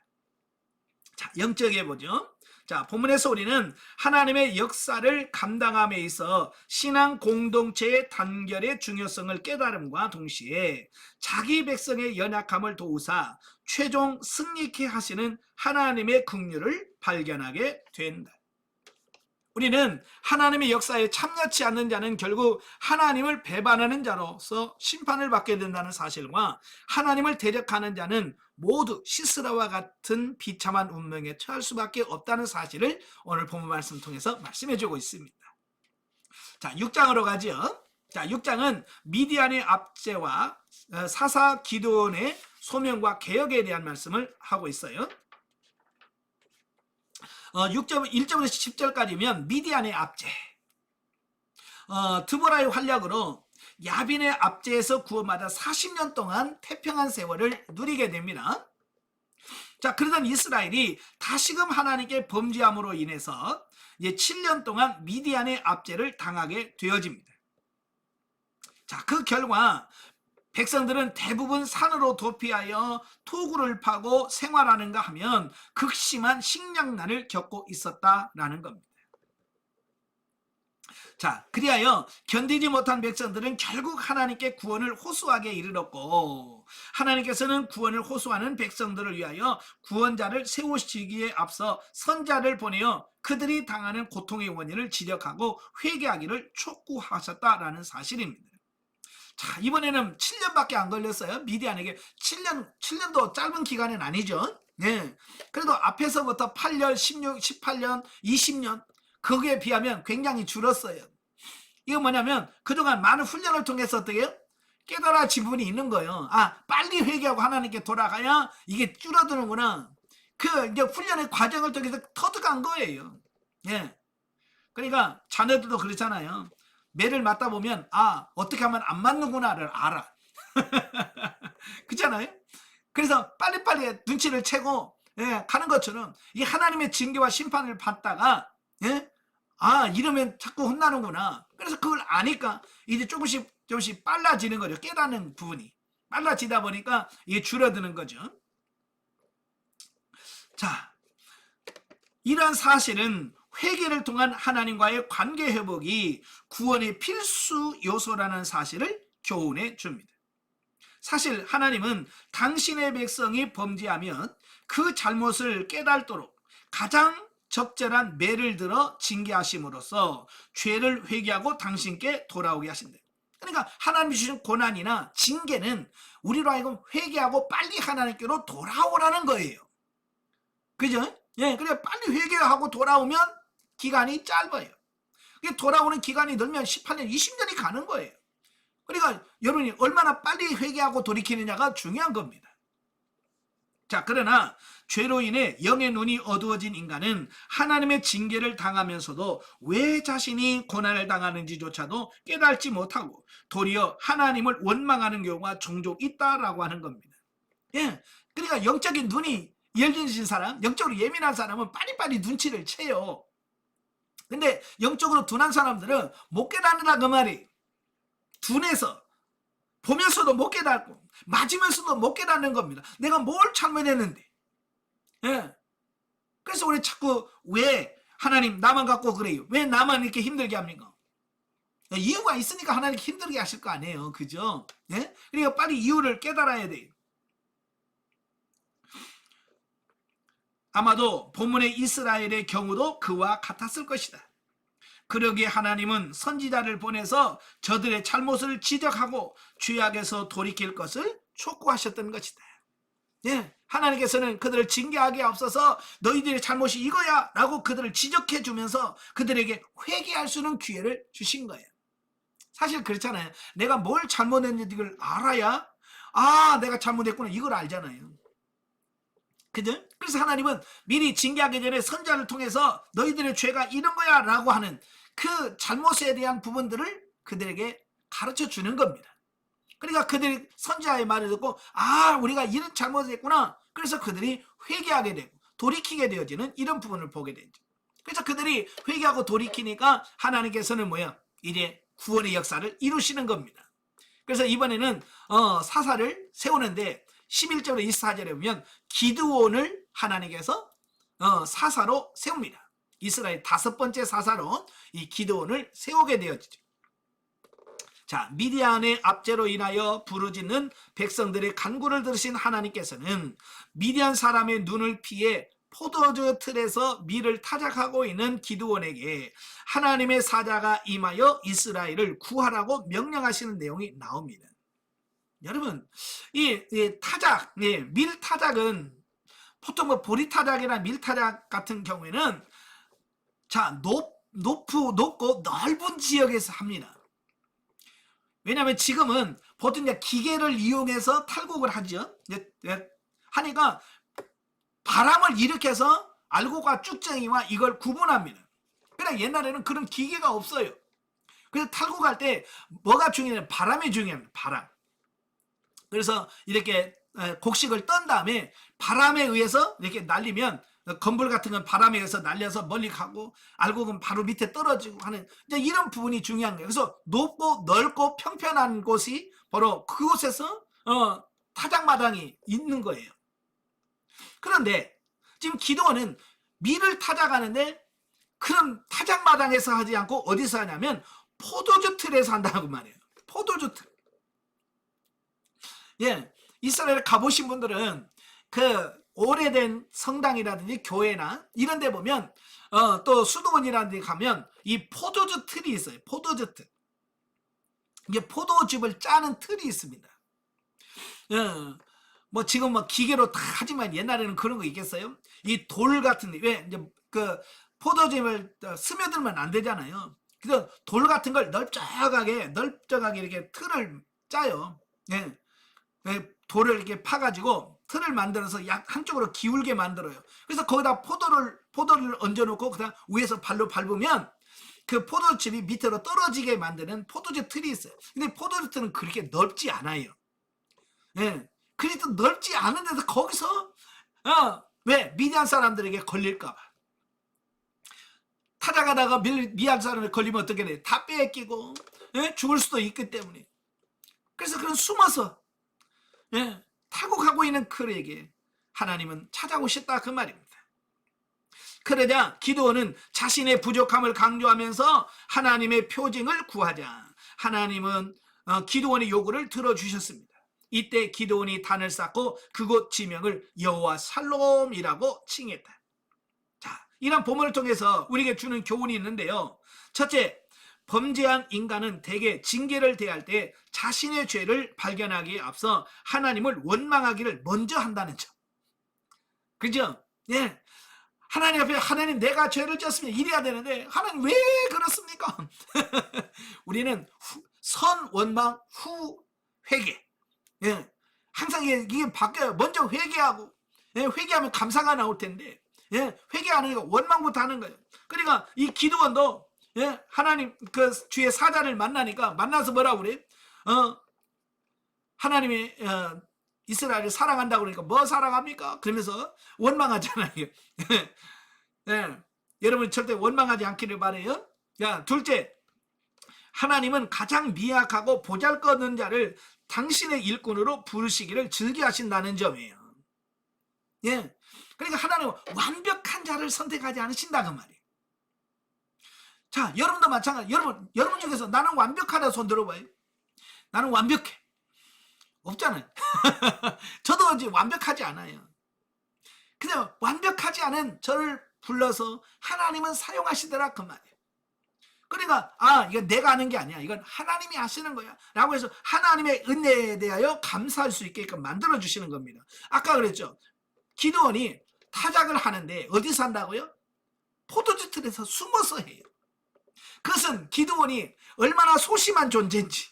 Speaker 1: 자, 영적에 보죠. 자, 본문에서 우리는 하나님의 역사를 감당함에 있어 신앙 공동체의 단결의 중요성을 깨달음과 동시에 자기 백성의 연약함을 도우사 최종 승리케 하시는 하나님의 긍휼을 발견하게 된다. 우리는 하나님의 역사에 참여치 않는 자는 결국 하나님을 배반하는 자로서 심판을 받게 된다는 사실과 하나님을 대적하는 자는 모두 시스라와 같은 비참한 운명에 처할 수밖에 없다는 사실을 오늘 본문 말씀 통해서 말씀해 주고 있습니다. 자, 6장으로 가죠. 자, 6장은 미디안의 압제와 사사 기드온의 소명과 개혁에 대한 말씀을 하고 있어요. 1절부터 10절까지면 미디안의 압제, 드보라의 활약으로 야빈의 압제에서 구원받아 40년 동안 태평한 세월을 누리게 됩니다. 자, 그러던 이스라엘이 다시금 하나님께 범죄함으로 인해서 이제 7년 동안 미디안의 압제를 당하게 되어집니다. 자, 그 결과 백성들은 대부분 산으로 도피하여 토구를 파고 생활하는가 하면 극심한 식량난을 겪고 있었다라는 겁니다. 자, 그리하여 견디지 못한 백성들은 결국 하나님께 구원을 호소하게 이르렀고 하나님께서는 구원을 호소하는 백성들을 위하여 구원자를 세우시기에 앞서 선자를 보내어 그들이 당하는 고통의 원인을 지적하고 회개하기를 촉구하셨다라는 사실입니다. 자, 이번에는 7년밖에 안 걸렸어요. 미디안에게 7년도 짧은 기간은 아니죠. 네. 그래도 앞에서부터 8년, 16, 18년, 20년 거기에 비하면 굉장히 줄었어요. 이거 뭐냐면 그동안 많은 훈련을 통해서 어떻게 해요? 깨달아진 부분이 있는 거예요. 아, 빨리 회개하고 하나님께 돌아가야 이게 줄어드는구나. 그 이제 훈련의 과정을 통해서 터득한 거예요. 예. 그러니까 자녀들도 그렇잖아요. 매를 맞다 보면 아, 어떻게 하면 안 맞는구나를 알아. 그렇잖아요. 그래서 빨리빨리 눈치를 채고 예, 가는 것처럼 이 하나님의 징계와 심판을 받다가 예? 아, 이러면 자꾸 혼나는구나. 그래서 그걸 아니까 이제 조금씩 빨라지는 거죠. 깨닫는 부분이 빨라지다 보니까 이게 줄어드는 거죠. 자, 이러한 사실은 회개를 통한 하나님과의 관계 회복이 구원의 필수 요소라는 사실을 교훈해 줍니다. 사실 하나님은 당신의 백성이 범죄하면 그 잘못을 깨닫도록 가장 적절한 매를 들어 징계하심으로써 죄를 회개하고 당신께 돌아오게 하신다. 그러니까 하나님이 주신 고난이나 징계는 우리로 하여금 회개하고 빨리 하나님께로 돌아오라는 거예요. 그죠? 예, 그래 빨리 회개하고 돌아오면 기간이 짧아요. 돌아오는 기간이 늘면 18년, 20년이 가는 거예요. 그러니까 여러분이 얼마나 빨리 회개하고 돌이키느냐가 중요한 겁니다. 자, 그러나 죄로 인해 영의 눈이 어두워진 인간은 하나님의 징계를 당하면서도 왜 자신이 고난을 당하는지조차도 깨닫지 못하고 도리어 하나님을 원망하는 경우가 종종 있다라고 하는 겁니다. 예, 그러니까 영적인 눈이 열려진 사람, 영적으로 예민한 사람은 빨리빨리 눈치를 채요. 근데 영적으로 둔한 사람들은 못 깨닫는다 그 말이. 둔해서 보면서도 못 깨닫고 맞으면서도 못 깨닫는 겁니다. 내가 뭘 잘못했는데. 예. 그래서 우리 자꾸 왜 하나님 나만 갖고 그래요? 왜 나만 이렇게 힘들게 합니까? 이유가 있으니까 하나님 힘들게 하실 거 아니에요. 그죠? 예? 그러니까 빨리 이유를 깨달아야 돼요. 아마도 본문의 이스라엘의 경우도 그와 같았을 것이다. 그러기에 하나님은 선지자를 보내서 저들의 잘못을 지적하고 죄악에서 돌이킬 것을 촉구하셨던 것이다. 예, 하나님께서는 그들을 징계하기에 앞서서 너희들의 잘못이 이거야 라고 그들을 지적해 주면서 그들에게 회개할 수 있는 기회를 주신 거예요. 사실 그렇잖아요. 내가 뭘 잘못했는지 이걸 알아야 아, 내가 잘못했구나 이걸 알잖아요. 그죠? 그래서 하나님은 미리 징계하기 전에 선자를 통해서 너희들의 죄가 이런 거야 라고 하는 그 잘못에 대한 부분들을 그들에게 가르쳐 주는 겁니다. 그러니까 그들이 선지자의 말을 듣고 아, 우리가 이런 잘못을 했구나. 그래서 그들이 회개하게 되고 돌이키게 되어지는 이런 부분을 보게 되죠. 그래서 그들이 회개하고 돌이키니까 하나님께서는 뭐야? 이제 구원의 역사를 이루시는 겁니다. 그래서 이번에는 사사를 세우는데 11절로 24절에 보면 기드온을 하나님께서 사사로 세웁니다. 이스라엘 5번째 사사로 이 기드온을 세우게 되어지죠. 자, 미디안의 압제로 인하여 부르짖는 백성들의 간구를 들으신 하나님께서는 미디안 사람의 눈을 피해 포도주 틀에서 밀을 타작하고 있는 기드온에게 하나님의 사자가 임하여 이스라엘을 구하라고 명령하시는 내용이 나옵니다. 여러분, 이 타작, 밀 타작은 보통 뭐 보리 타작이나 밀 타작 같은 경우에는 자, 높고 넓은 지역에서 합니다. 왜냐하면 지금은 보통 이제 기계를 이용해서 탈곡을 하죠. 하니까 바람을 일으켜서 알곡과 쭉정이와 이걸 구분합니다. 그러나 옛날에는 그런 기계가 없어요. 그래서 탈곡할 때 뭐가 중요해요? 바람이 중요합니다. 바람. 그래서 이렇게 곡식을 떤 다음에 바람에 의해서 이렇게 날리면 건불 같은 건 바람에 의해서 날려서 멀리 가고 알곡은 바로 밑에 떨어지고 하는 이제 이런 부분이 중요한 거예요. 그래서 높고 넓고 평평한 곳이 바로 그곳에서 타작마당이 있는 거예요. 그런데 지금 기도원은 밀을 타작하는데 그런 타작마당에서 하지 않고 어디서 하냐면 포도주 틀에서 한다고 말해요. 포도주 틀. 예, 이스라엘 가보신 분들은 그 오래된 성당이라든지 교회나 이런 데 보면 또 수도원이라는 데 가면 이 포도주 틀이 있어요. 포도주 틀. 이게 포도즙을 짜는 틀이 있습니다. 뭐 지금 뭐 기계로 다 하지만 옛날에는 그런 거 있겠어요? 이 돌 같은 데, 왜 이제 그 포도즙을 스며들면 안 되잖아요. 그래서 돌 같은 걸 넓적하게 이렇게 틀을 짜요. 예. 돌을 이렇게 파가지고 틀을 만들어서 약 한쪽으로 기울게 만들어요. 그래서 거기다 포도를 얹어놓고 그다음 위에서 발로 밟으면 그 포도즙이 밑으로 떨어지게 만드는 포도즙 틀이 있어요. 근데 포도즙 틀은 그렇게 넓지 않아요. 예. 그래도 넓지 않은데도 거기서 왜 미디안 사람들에게 걸릴까봐. 타다가다가 미디안 사람에 걸리면 어떻게 돼? 다 뺏기고 죽을 수도 있기 때문에. 그래서 그런 숨어서 타고 가고 있는 그에게 하나님은 찾아오셨다 그 말입니다. 그러자 기드온은 자신의 부족함을 강조하면서 하나님의 표징을 구하자 하나님은 기드온의 요구를 들어주셨습니다. 이때 기드온이 단을 쌓고 그곳 지명을 여호와 살롬이라고 칭했다. 자, 이런 본문을 통해서 우리에게 주는 교훈이 있는데요. 첫째, 범죄한 인간은 대개 징계를 대할 때 자신의 죄를 발견하기에 앞서 하나님을 원망하기를 먼저 한다는 점. 그죠? 예. 하나님 앞에 하나님 내가 죄를 지었으면 이래야 되는데 하나님 왜 그렇습니까? 우리는 선 원망 후 회개. 예. 항상 이게 바뀌어요. 먼저 회개하고 회개하면 감사가 나올 텐데 회개하는 거 원망부터 하는 거예요. 그러니까 이 기드온도 하나님 그 주의 사자를 만나서 뭐라고 그래? 하나님이 이스라엘을 사랑한다고 그러니까 뭐 사랑합니까? 그러면서 원망하잖아요. 여러분 절대 원망하지 않기를 바래요. 자, 둘째, 하나님은 가장 미약하고 보잘것없는 자를 당신의 일꾼으로 부르시기를 즐겨하신다는 점이에요. 예, 그러니까 하나님은 완벽한 자를 선택하지 않으신다 그 말이에요. 자, 여러분도 마찬가지. 여러분 중에서 나는 완벽하다 손 들어봐요. 나는 완벽해. 없잖아요. 저도 이제 완벽하지 않아요. 그냥 완벽하지 않은 저를 불러서 하나님은 사용하시더라 그 말이에요. 그러니까 이건 내가 하는 게 아니야. 이건 하나님이 하시는 거야 라고 해서 하나님의 은혜에 대하여 감사할 수 있게끔 만들어 주시는 겁니다. 아까 그랬죠. 기드온이 타작을 하는데 어디서 한다고요? 포도주 틀에서 숨어서 해요. 그것은 기드온이 얼마나 소심한 존재인지,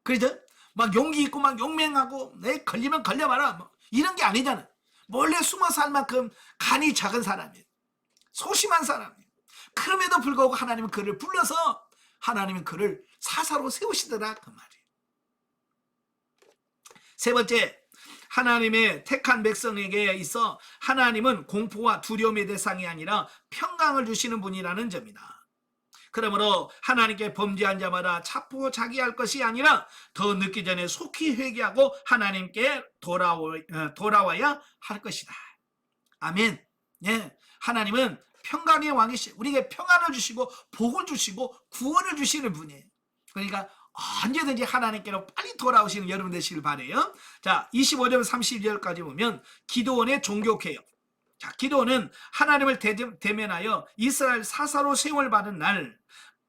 Speaker 1: 그죠? 막 용기 있고 막 용맹하고 내 걸리면 걸려봐라 뭐 이런 게 아니잖아. 몰래 숨어서 할 만큼 간이 작은 사람이에요. 소심한 사람이에요. 그럼에도 불구하고 하나님은 그를 불러서 하나님은 그를 사사로 세우시더라 그 말이에요. 세 번째, 하나님의 택한 백성에게 있어 하나님은 공포와 두려움의 대상이 아니라 평강을 주시는 분이라는 점이다. 그러므로 하나님께 범죄한 자마다 자포자기할 것이 아니라 더 늦기 전에 속히 회개하고 하나님께 돌아와야 할 것이다. 아멘. 예, 하나님은 평강의 왕이시, 우리에게 평안을 주시고 복을 주시고 구원을 주시는 분이에요. 그러니까 언제든지 하나님께로 빨리 돌아오시는 여러분 되시길 바래요. 자, 25절 32절까지 보면 기드온의 종교개혁. 자, 기드온은 하나님을 대면하여 이스라엘 사사로 세움을 받은 날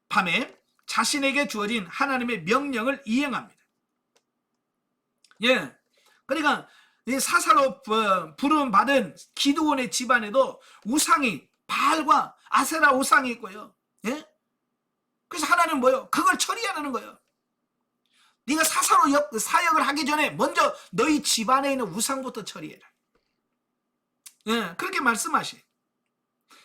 Speaker 1: 밤에 자신에게 주어진 하나님의 명령을 이행합니다. 예, 그러니까 사사로 부름 받은 기드온의 집안에도 우상이 바알과 아세라 우상이 있고요. 예? 그래서 하나님은 뭐요? 그걸 처리하는 거예요. 네가 사사로 사역을 하기 전에 먼저 너희 집안에 있는 우상부터 처리해라. 예, 그렇게 말씀하시.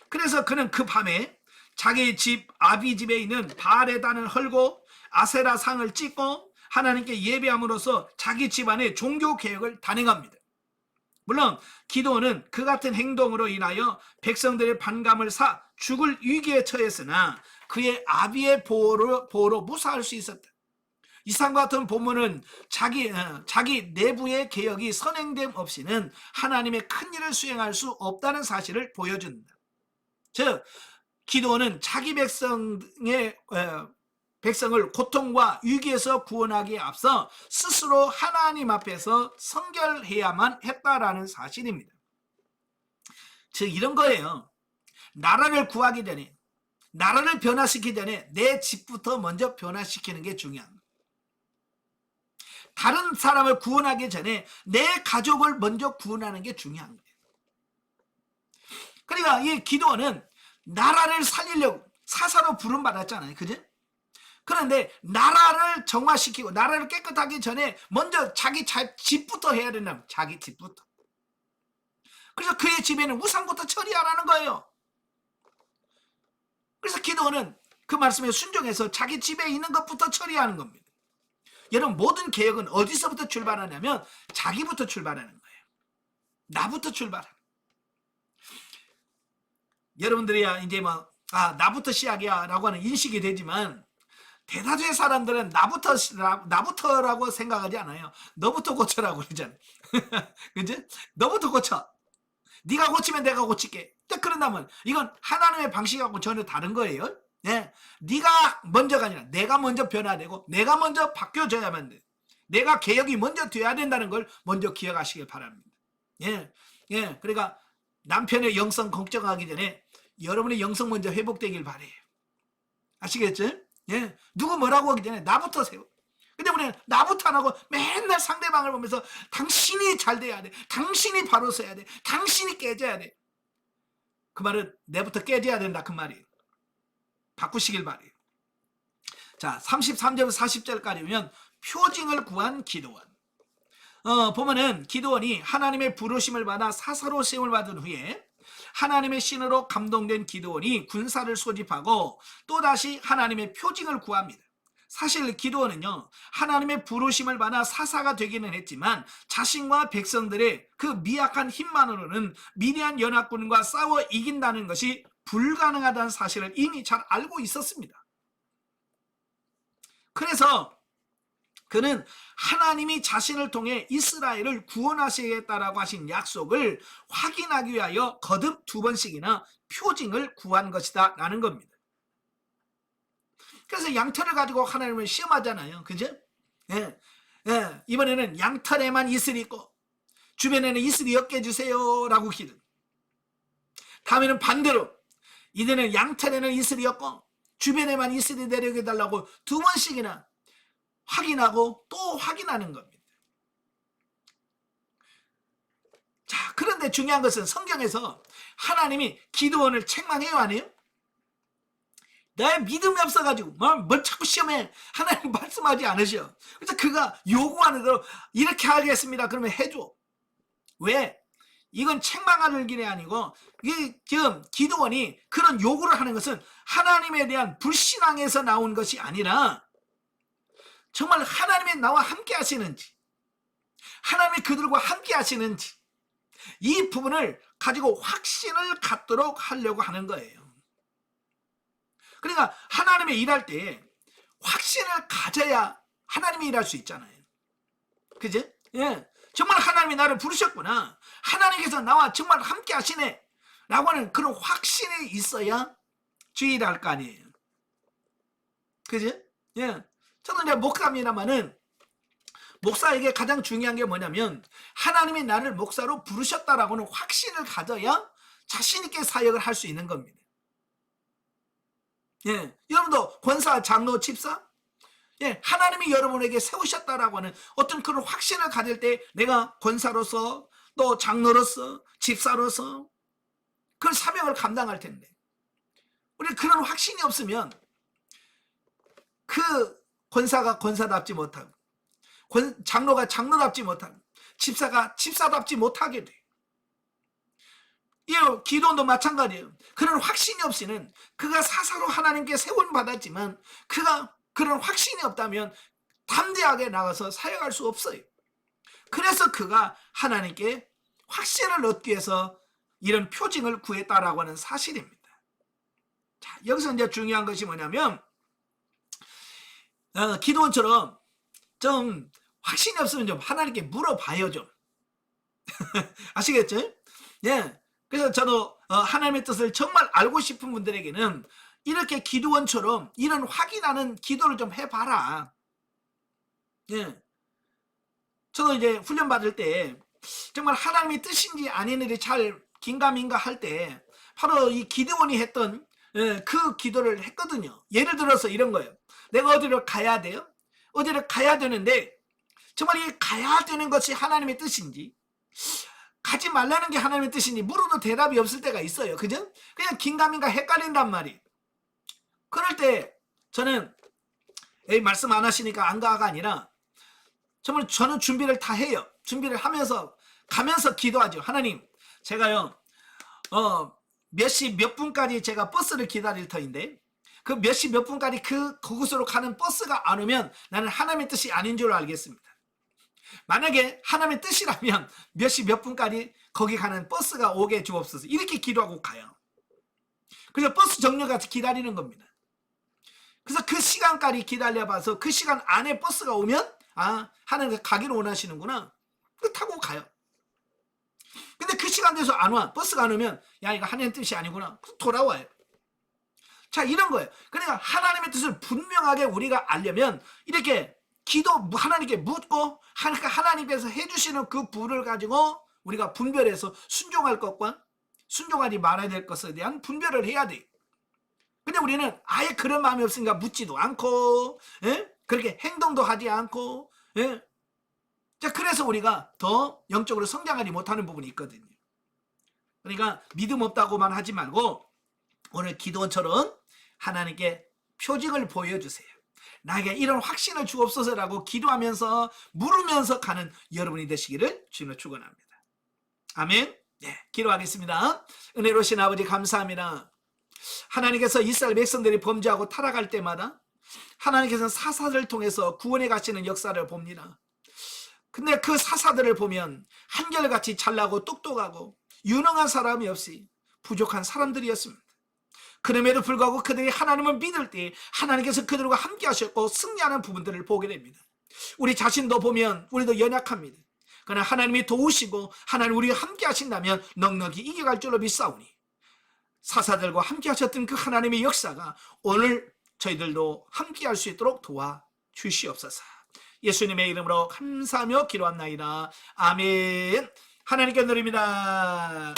Speaker 1: 그래서 그는 그 밤에 자기 집 아비 집에 있는 바알의 단을 헐고 아세라 상을 찍고 하나님께 예배함으로써 자기 집안의 종교 개혁을 단행합니다. 물론 기드온은 그 같은 행동으로 인하여 백성들의 반감을 사 죽을 위기에 처했으나 그의 아비의 보호로 무사할 수 있었다. 이상과 같은 본문은 자기 내부의 개혁이 선행됨 없이는 하나님의 큰 일을 수행할 수 없다는 사실을 보여준다. 즉 기드온은 자기 백성의 백성을 고통과 위기에서 구원하기에 앞서 스스로 하나님 앞에서 성결해야만 했다라는 사실입니다. 즉 이런 거예요. 나라를 구하기 전에, 나라를 변화시키기 전에 내 집부터 먼저 변화시키는 게 중요합니다. 다른 사람을 구원하기 전에 내 가족을 먼저 구원하는 게 중요합니다. 그러니까 이 기도는 나라를 살리려고 사사로 부름받았잖아요. 그죠? 그런데 나라를 정화시키고 나라를 깨끗하기 전에 먼저 자기 집부터 해야 된다. 자기 집부터. 그래서 그의 집에는 우상부터 처리하라는 거예요. 그래서 기도는 그 말씀에 순종해서 자기 집에 있는 것부터 처리하는 겁니다. 여러분 모든 개혁은 어디서부터 출발하냐면 자기부터 출발하는 거예요. 나부터 출발하는. 여러분들이야 이제 뭐 나부터 시작이야 라고 하는 인식이 되지만 대다수의 사람들은 나부터라고 생각하지 않아요. 너부터 고쳐라고 그러잖아요. 그치? 너부터 고쳐. 네가 고치면 내가 고칠게. 그런다면 이건 하나님의 방식하고 전혀 다른 거예요. 네. 네가 먼저가 아니라 내가 먼저 변화되고 내가 먼저 바뀌어져야만 돼. 내가 개혁이 먼저 돼야 된다는 걸 먼저 기억하시길 바랍니다. 예. 예. 그러니까 남편의 영성 걱정하기 전에 여러분의 영성 먼저 회복되길 바래요. 아시겠죠? 예. 누구 뭐라고 하기 전에 나부터 세워. 근데 우리는 나부터 안 하고 맨날 상대방을 보면서 당신이 잘 돼야 돼. 당신이 바로 서야 돼. 당신이 깨져야 돼. 그 말은 내부터 깨져야 된다 그 말이에요. 바꾸시길 바래요. 자, 33절 40절까지 보면 표징을 구한 기도원. 보면은 기도원이 하나님의 부르심을 받아 사사로 세움을 받은 후에 하나님의 신으로 감동된 기도원이 군사를 소집하고 또다시 하나님의 표징을 구합니다. 사실 기도원은요 하나님의 부르심을 받아 사사가 되기는 했지만 자신과 백성들의 그 미약한 힘만으로는 미디안 연합군과 싸워 이긴다는 것이 불가능하다는 사실을 이미 잘 알고 있었습니다. 그래서 그는 하나님이 자신을 통해 이스라엘을 구원하시겠다라고 하신 약속을 확인하기 위하여 거듭 2번씩이나 표징을 구한 것이다 라는 겁니다. 그래서 양털을 가지고 하나님을 시험하잖아요. 그죠? 예. 예. 이번에는 양털에만 이슬이 있고 주변에는 이슬이 없게 해주세요 라고 기도. 다음에는 반대로 이제는 양털에는 이슬이 없고 주변에만 이슬이 내려게 해달라고 2번씩이나 확인하고 또 확인하는 겁니다. 자, 그런데 중요한 것은 성경에서 하나님이 기드온을 책망해요, 안 해요? 나의 믿음이 없어가지고 뭘 자꾸 시험해. 하나님 말씀하지 않으셔. 그래서 그가 요구하는 대로 이렇게 하겠습니다. 그러면 해줘. 왜? 이건 책망하는 길이 아니고 지금 기드온이 그런 요구를 하는 것은 하나님에 대한 불신앙에서 나온 것이 아니라 정말 하나님이 나와 함께 하시는지 하나님이 그들과 함께 하시는지 이 부분을 가지고 확신을 갖도록 하려고 하는 거예요. 그러니까 하나님이 일할 때 확신을 가져야 하나님이 일할 수 있잖아요. 그죠? 예. 정말 하나님이 나를 부르셨구나. 하나님께서 나와 정말 함께 하시네. 라고 하는 그런 확신이 있어야 주의를 할 거 아니에요. 그죠? 예. 저도 이제 목사입니다만은 목사에게 가장 중요한 게 뭐냐면 하나님이 나를 목사로 부르셨다라고는 확신을 가져야 자신있게 사역을 할 수 있는 겁니다. 예, 여러분도 권사, 장로, 집사, 예, 하나님이 여러분에게 세우셨다라고 하는 어떤 그런 확신을 가질 때 내가 권사로서 또 장로로서 집사로서 그 사명을 감당할 텐데 우리 그런 확신이 없으면 그 권사가 권사답지 못하고 장로가 장로답지 못하고 집사가 집사답지 못하게 돼. 이 기도원도 마찬가지예요. 그런 확신이 없이는 그가 사사로 하나님께 세운 받았지만 그가 그런 확신이 없다면 담대하게 나가서 사역할 수 없어요. 그래서 그가 하나님께 확신을 얻기 위해서 이런 표징을 구했다라고 하는 사실입니다. 자, 여기서 이제 중요한 것이 뭐냐면 기도원처럼 좀 확신이 없으면 좀 하나님께 물어봐요 좀. 아시겠죠? 예. 그래서 저도 하나님의 뜻을 정말 알고 싶은 분들에게는 이렇게 기도원처럼 이런 확인하는 기도를 좀 해봐라. 예. 저도 이제 훈련 받을 때 정말 하나님의 뜻인지 아닌지 잘 긴가민가 할 때 바로 이 기드원이 했던 그 기도를 했거든요. 예를 들어서 이런 거예요. 내가 어디를 가야 돼요? 어디를 가야 되는데 정말 이 가야 되는 것이 하나님의 뜻인지 가지 말라는 게 하나님의 뜻인지 물어도 대답이 없을 때가 있어요. 그죠? 그냥 긴가민가 헷갈린단 말이에요. 그럴 때 저는 말씀 안 하시니까 안 가가 아니라 정말 저는 준비를 다 해요. 준비를 하면서 가면서 기도하죠. 하나님, 제가요 몇 시 몇 분까지 제가 버스를 기다릴 터인데 그 몇 시 몇 분까지 그곳으로 가는 버스가 안 오면 나는 하나님의 뜻이 아닌 줄 알겠습니다. 만약에 하나님의 뜻이라면 몇 시 몇 분까지 거기 가는 버스가 오게 주옵소서. 이렇게 기도하고 가요. 그래서 버스 정류가서 기다리는 겁니다. 그래서 그 시간까지 기다려봐서 그 시간 안에 버스가 오면 하나님께서 가기를 원하시는구나. 타고 가요. 근데 그 시간 돼서 안 와. 버스가 안 오면 야 이거 하나님의 뜻이 아니구나. 돌아와요. 자 이런 거예요. 그러니까 하나님의 뜻을 분명하게 우리가 알려면 이렇게 하나님께 묻고 하나님께서 해주시는 그 부를 가지고 우리가 분별해서 순종할 것과 순종하지 말아야 될 것에 대한 분별을 해야 돼. 근데 우리는 아예 그런 마음이 없으니까 묻지도 않고 그렇게 행동도 하지 않고 자 그래서 우리가 더 영적으로 성장하지 못하는 부분이 있거든요. 그러니까 믿음 없다고만 하지 말고 오늘 기도원처럼 하나님께 표징을 보여주세요. 나에게 이런 확신을 주옵소서라고 기도하면서 물으면서 가는 여러분이 되시기를 주님으로 축원합니다. 아멘. 네, 기도하겠습니다. 은혜로우신 아버지 감사합니다. 하나님께서 이스라엘 백성들이 범죄하고 타락할 때마다 하나님께서는 사사들을 통해서 구원해 가시는 역사를 봅니다. 근데 그 사사들을 보면 한결같이 잘나고 똑똑하고 유능한 사람이 없이 부족한 사람들이었습니다. 그럼에도 불구하고 그들이 하나님을 믿을 때 하나님께서 그들과 함께 하셨고 승리하는 부분들을 보게 됩니다. 우리 자신도 보면 우리도 연약합니다. 그러나 하나님이 도우시고 하나님 우리와 함께 하신다면 넉넉히 이겨갈 줄로 믿사오니 사사들과 함께 하셨던 그 하나님의 역사가 오늘 저희들도 함께 할 수 있도록 도와주시옵소서. 예수님의 이름으로 감사하며 기도합나이다. 아멘. 하나님께 드립니다.